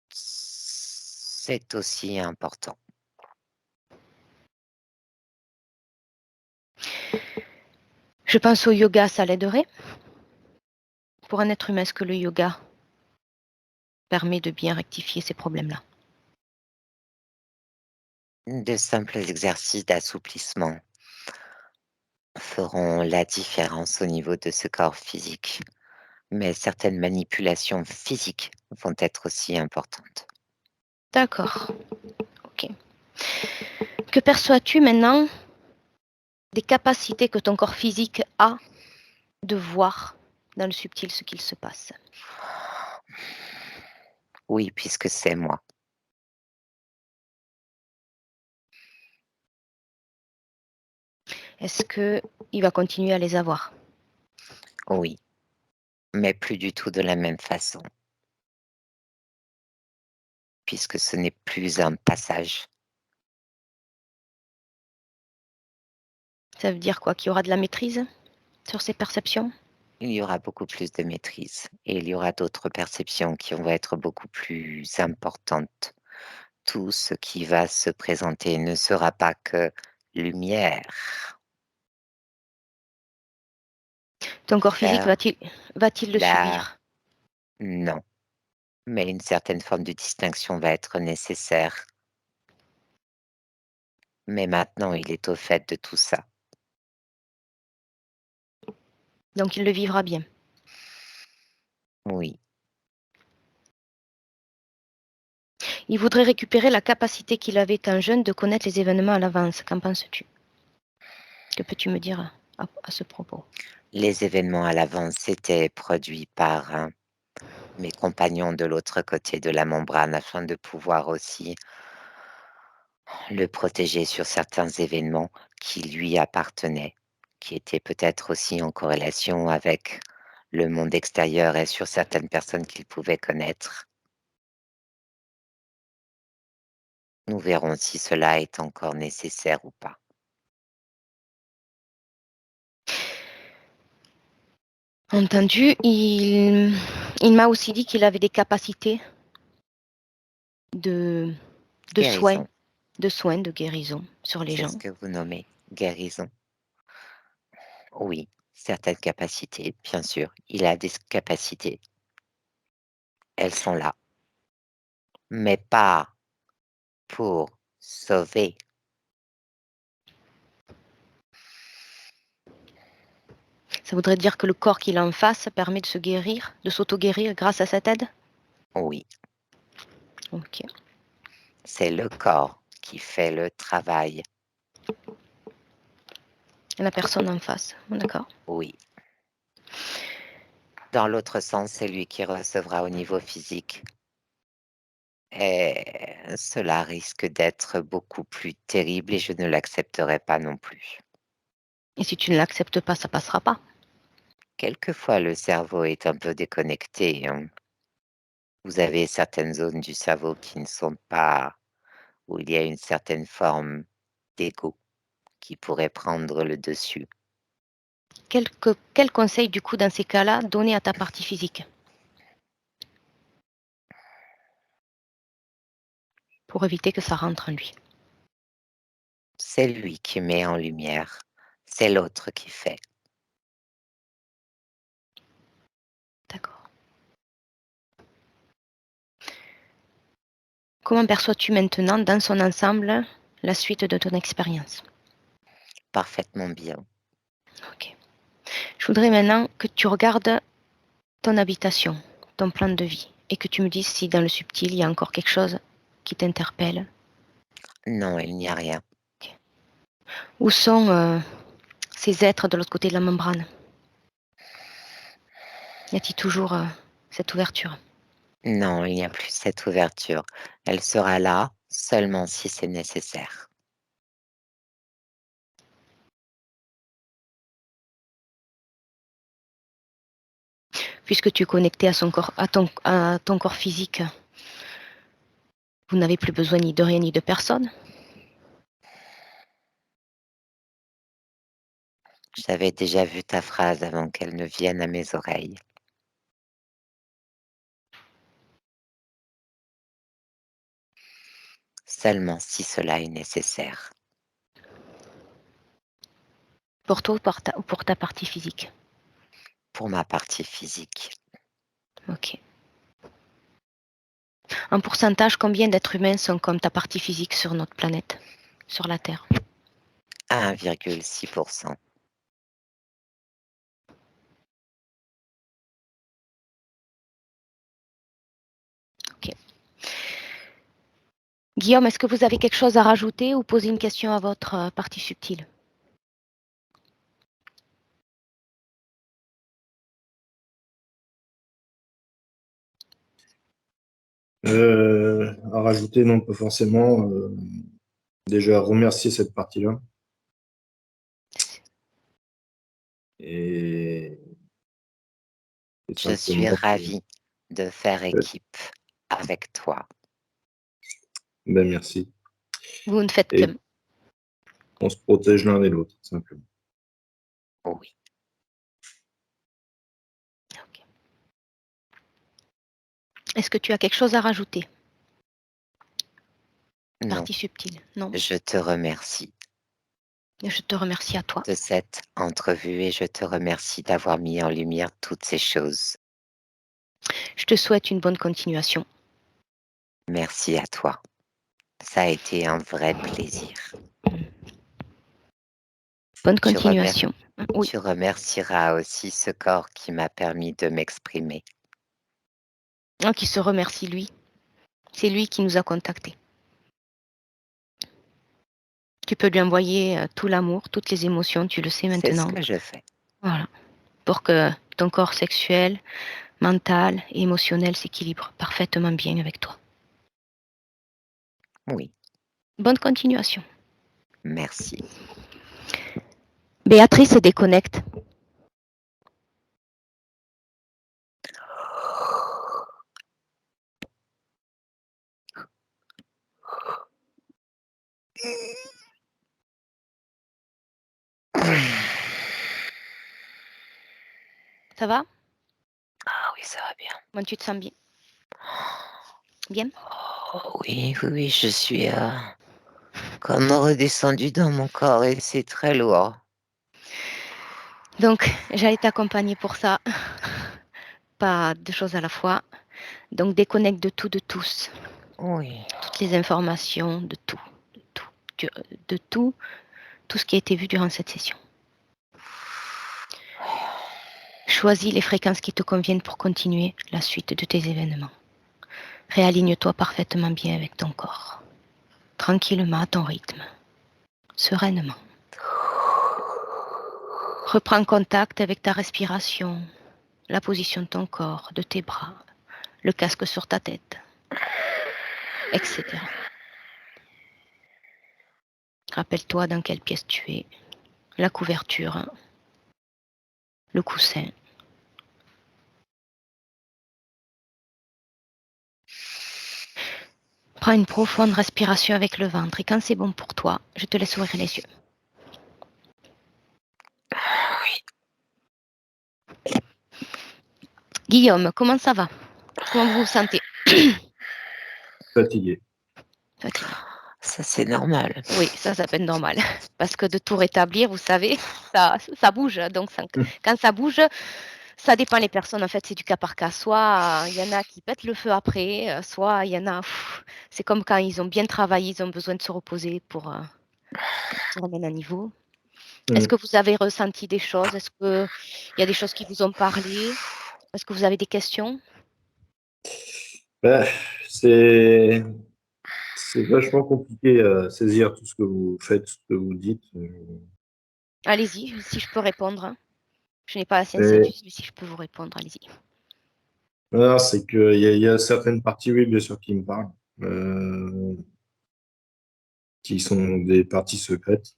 C'est aussi important. Je pense au yoga, ça l'aiderait? Pour un être humain, est-ce que le yoga permet de bien rectifier ces problèmes-là? De simples exercices d'assouplissement feront la différence au niveau de ce corps physique, mais certaines manipulations physiques vont être aussi importantes. D'accord. Ok. Que perçois-tu maintenant des capacités que ton corps physique a de voir dans le subtil ce qu'il se passe? Oui, puisque c'est moi. Est-ce qu'il va continuer à les avoir? Oui, mais plus du tout de la même façon, puisque ce n'est plus un passage. Ça veut dire quoi? Qu'il y aura de la maîtrise sur ses perceptions? Il y aura beaucoup plus de maîtrise et il y aura d'autres perceptions qui vont être beaucoup plus importantes. Tout ce qui va se présenter ne sera pas que lumière. Ton corps physique Faire va-t-il le la subir? non, mais une certaine forme de distinction va être nécessaire. Mais maintenant, il est au fait de tout ça. Donc il le vivra bien. Oui, Il voudrait récupérer la capacité qu'il avait étant jeune de connaître les événements à l'avance. Qu'en penses-tu? Que peux-tu me dire à ce propos? les événements à l'avance étaient produits par mes compagnons de l'autre côté de la membrane afin de pouvoir aussi le protéger sur certains événements qui lui appartenaient, qui étaient peut-être aussi en corrélation avec le monde extérieur et sur certaines personnes qu'il pouvait connaître. Nous verrons si cela est encore nécessaire ou pas. Entendu, Il m'a aussi dit qu'il avait des capacités de soins, Guérison. de guérison sur les C'est gens. ce que vous nommez guérison. Oui, certaines capacités, bien sûr. Il a des capacités. Elles sont là, mais pas pour sauver. Ça voudrait dire que le corps qu'il a en face permet de se guérir, de s'auto-guérir grâce à cette aide? Oui, Ok. c'est le corps qui fait le travail. Et la personne en face, d'accord. Oui. Dans l'autre sens, c'est lui qui recevra au niveau physique. Et cela risque d'être beaucoup plus terrible et je ne l'accepterai pas non plus. Et si tu ne l'acceptes pas, ça passera pas. Quelquefois, le cerveau est un peu déconnecté, hein. Vous avez certaines zones du cerveau qui ne sont pas, où il y a une certaine forme d'ego qui pourrait prendre le dessus. Quel conseil, du coup, dans ces cas-là, donner à ta partie physique pour éviter que ça rentre en lui? C'est lui qui met en lumière, c'est l'autre qui fait. D'accord. Comment perçois-tu maintenant, dans son ensemble, la suite de ton expérience? Parfaitement bien. Ok. Je voudrais maintenant que tu regardes ton habitation, ton plan de vie, et que tu me dises si dans le subtil, il y a encore quelque chose qui t'interpelle. Non, il n'y a rien. Où sont ces êtres de l'autre côté de la membrane? Y a-t-il toujours cette ouverture? Non, il n'y a plus cette ouverture. Elle sera là seulement si c'est nécessaire. Puisque tu es connecté à son corps, à ton corps physique, vous n'avez plus besoin ni de rien ni de personne. J'avais déjà vu ta phrase avant qu'elle ne vienne à mes oreilles. Seulement si cela est nécessaire. Pour toi ou pour ta partie physique? Pour ma partie physique, Ok. En pourcentage, combien d'êtres humains sont comme ta partie physique sur notre planète, sur la Terre? 1,6%. Ok. Guillaume, est-ce que vous avez quelque chose à rajouter ou poser une question à votre partie subtile? À rajouter, non, pas forcément. Déjà, remercier cette partie-là. Et, et Je suis simplement, ravie de faire équipe avec toi. ben merci. Vous ne faites Et que... on se protège l'un et l'autre, simplement. Oui. Ok. Est-ce que tu as quelque chose à rajouter? Non, Partie subtile, non? je te remercie Je te remercie à toi. de cette entrevue et je te remercie d'avoir mis en lumière toutes ces choses. Je te souhaite une bonne continuation. Merci à toi. Ça a été un vrai plaisir. Bonne Tu, continuation. Oui, tu remercieras aussi ce corps qui m'a permis de m'exprimer. qui se remercie lui. C'est lui qui nous a contactés. Tu peux lui envoyer tout l'amour, toutes les émotions, tu le sais C'est ce maintenant. que je fais. Voilà. Pour que ton corps sexuel, mental et émotionnel s'équilibre parfaitement bien avec toi. Oui, Bonne continuation. merci. Béatrice se déconnecte. Ça va? Ah oui. ça va bien. Comment tu te sens bien? Bien? Oh, oui, oui, oui, je suis comme redescendue dans mon corps et c'est très lourd. Donc, j'allais t'accompagner pour ça. Pas deux choses à la fois. Donc, déconnecte de tout, de tous. Oui. Toutes les informations, de tout. De tout ce qui a été vu durant cette session. Choisis les fréquences qui te conviennent pour continuer la suite de tes événements. Réaligne-toi parfaitement bien avec ton corps. Tranquillement à ton rythme. Sereinement. Reprends contact avec ta respiration, la position de ton corps, de tes bras, le casque sur ta tête, etc. Rappelle-toi dans quelle pièce tu es, la couverture, le coussin. Prends une profonde respiration avec le ventre et quand c'est bon pour toi, je te laisse ouvrir les yeux. Guillaume, comment ça va? Comment vous vous sentez? Fatigué. Fatigué. Ça, c'est normal. Oui, ça peut être normal. Parce que de tout rétablir, vous savez, ça bouge. Donc, quand ça bouge, ça dépend les personnes. En fait, c'est du cas par cas. Soit il y en a qui pètent le feu après, soit il y en a, c'est comme quand ils ont bien travaillé, ils ont besoin de se reposer pour se remettre à niveau. Est-ce que vous avez ressenti des choses? Est-ce qu'il y a des choses qui vous ont parlé? Est-ce que vous avez des questions? Ben, c'est vachement compliqué à saisir tout ce que vous faites, ce que vous dites. Allez-y, si je peux répondre, hein. Je n'ai pas la science Mais infuse, mais si je peux vous répondre, allez-y. voilà, c'est qu'il y a certaines parties, oui, bien sûr, qui me parlent, qui sont des parties secrètes,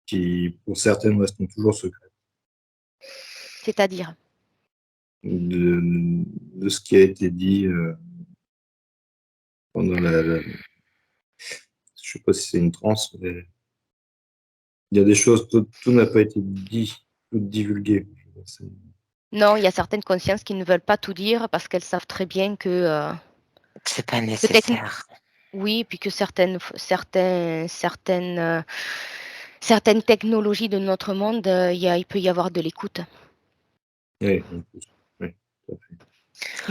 qui, pour certaines, restent toujours secrètes. C'est-à-dire? De ce qui a été dit pendant je sais pas si c'est une transe, mais il y a des choses, tout n'a pas été dit, tout divulgué. Non, il y a certaines consciences qui ne veulent pas tout dire parce qu'elles savent très bien que C'est pas peut-être nécessaire. oui, puis que certaines technologies de notre monde, il peut y avoir de l'écoute. Oui, en plus. Oui, tout à fait.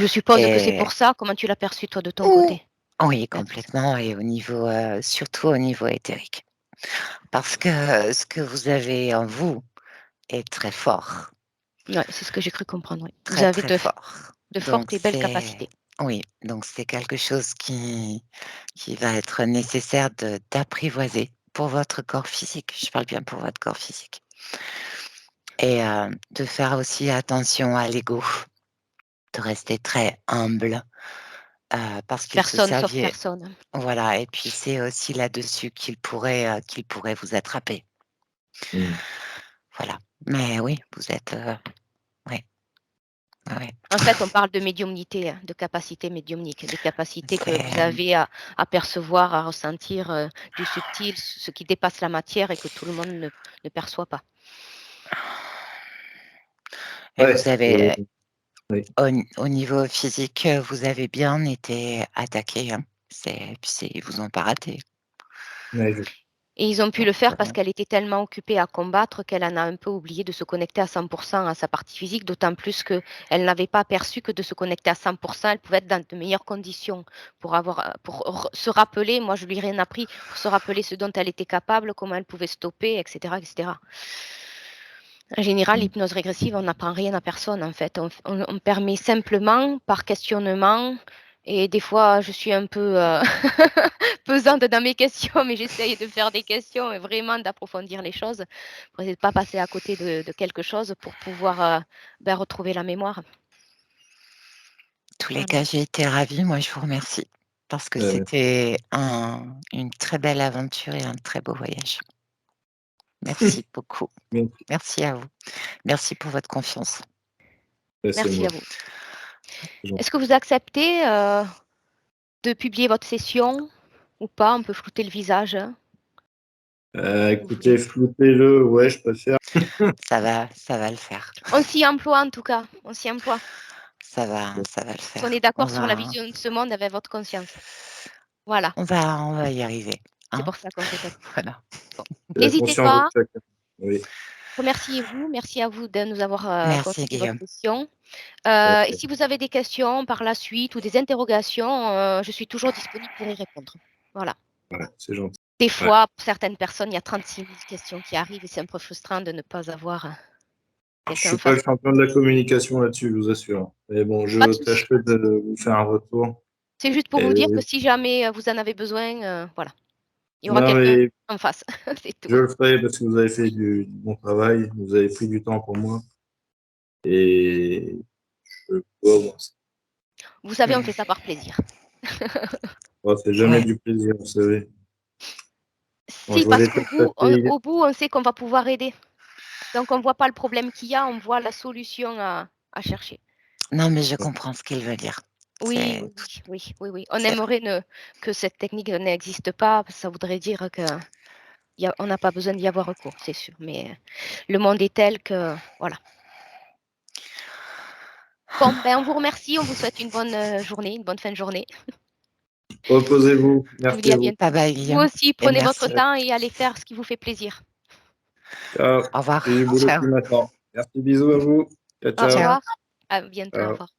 Je suppose que c'est Et pour ça. Comment tu l'as perçu toi de ton côté? oui, complètement, et au niveau, surtout au niveau éthérique. Parce que ce que vous avez en vous est très fort, Ouais, c'est ce que j'ai cru comprendre, oui. Vous très, avez très fort. de Donc fortes et belles c'est capacités. oui, donc c'est quelque chose qui va être nécessaire d'apprivoiser pour votre corps physique. Je parle bien pour votre corps physique et de faire aussi attention à l'ego, de rester très humble, parce que ce Personne sauf saviez personne. voilà, et puis c'est aussi là-dessus qu'il pourrait vous attraper. Mm. Voilà, mais oui, vous êtes, ouais, ouais, ouais. En fait, on parle de médiumnité, hein, de capacité médiumnique, des capacités que vous C'est avez à percevoir, à ressentir du subtil, ce qui dépasse la matière et que tout le monde ne perçoit pas. et Ouais, vous avez, oui. au niveau physique, vous avez bien été attaqué, hein. Ils vous ont pas raté. Ouais, Et ils ont pu Donc, le faire parce qu'elle était tellement occupée à combattre qu'elle en a un peu oublié de se connecter à 100% à sa partie physique, d'autant plus qu'elle n'avait pas aperçu que de se connecter à 100%, elle pouvait être dans de meilleures conditions se rappeler, moi je lui ai rien appris, pour se rappeler ce dont elle était capable, comment elle pouvait stopper, etc., etc. En général, Mm. l'hypnose régressive, on n'apprend rien à personne en fait. On permet simplement par questionnement. Et des fois, je suis un peu pesante dans mes questions, mais j'essaye de faire des questions et vraiment d'approfondir les choses pour essayer de pas passer à côté de quelque chose pour pouvoir retrouver la mémoire. tous les Voilà. cas, j'ai été ravie. Moi, je vous remercie parce que Ouais, c'était une très belle aventure et un très beau voyage. Merci beaucoup. ouais. Merci à vous. Merci pour votre confiance. Ouais, c'est Merci moi. à vous. C'est gentil. Est-ce que vous acceptez de publier votre session ou pas? On peut flouter le visage, hein, si vous Écoutez, voulez. floutez-le, ouais, je préfère. Ça va le faire. On s'y emploie en tout cas, on s'y emploie. ça va le faire. On est d'accord sur la vision de ce monde avec votre conscience. Voilà, On va y arriver, c'est hein. pour ça qu'on répète. Voilà. La N'hésitez conscience de pas, chacun. Oui. remerciez-vous, merci à vous de nous avoir Merci confié votre Guillaume. question. Ok. Et si vous avez des questions par la suite ou des interrogations, je suis toujours disponible pour y répondre. Voilà. Ouais, c'est gentil. Des fois, pour certaines personnes, il y a 36 000 questions qui arrivent et c'est un peu frustrant de ne pas avoir Je quelqu'un suis en pas face. le champion de la communication là-dessus, je vous assure. Mais bon, je Pas de souci. tâcherai de vous faire un retour. C'est juste pour Et vous dire que si jamais vous en avez besoin, voilà, il y aura non, quelqu'un mais en face. C'est tout. je le ferai parce que vous avez fait du bon travail, vous avez pris du temps pour moi. Et je peux avoir ça. Vous savez, on fait ça par plaisir. Oh, c'est jamais Ouais. du plaisir, vous savez. Quand Si, je vois parce les qu'au têtes bout, passer, au bout, on sait qu'on va pouvoir aider. Donc, on ne voit pas le problème qu'il y a, on voit la solution à chercher. Non, mais je comprends ce qu'il veut dire. Oui, C'est oui, oui, oui, oui. On c'est vrai. aimerait que cette technique n'existe pas, parce que ça voudrait dire qu'on n'a pas besoin d'y avoir recours, c'est sûr. Mais le monde est tel que, voilà. Bon, ben, on vous remercie, on vous souhaite une bonne journée, une bonne fin de journée. reposez-vous. Je vous dis Merci à à vous. bientôt. Bye bye Vous Guillaume aussi, et prenez votre merci. temps et allez faire ce qui vous fait plaisir. Ciao. Au revoir. J'ai du boulot Ciao. qui m'attend. Merci, bisous à vous. Ciao, Au ciao. Ciao. revoir. À bientôt. Au Ciao. revoir.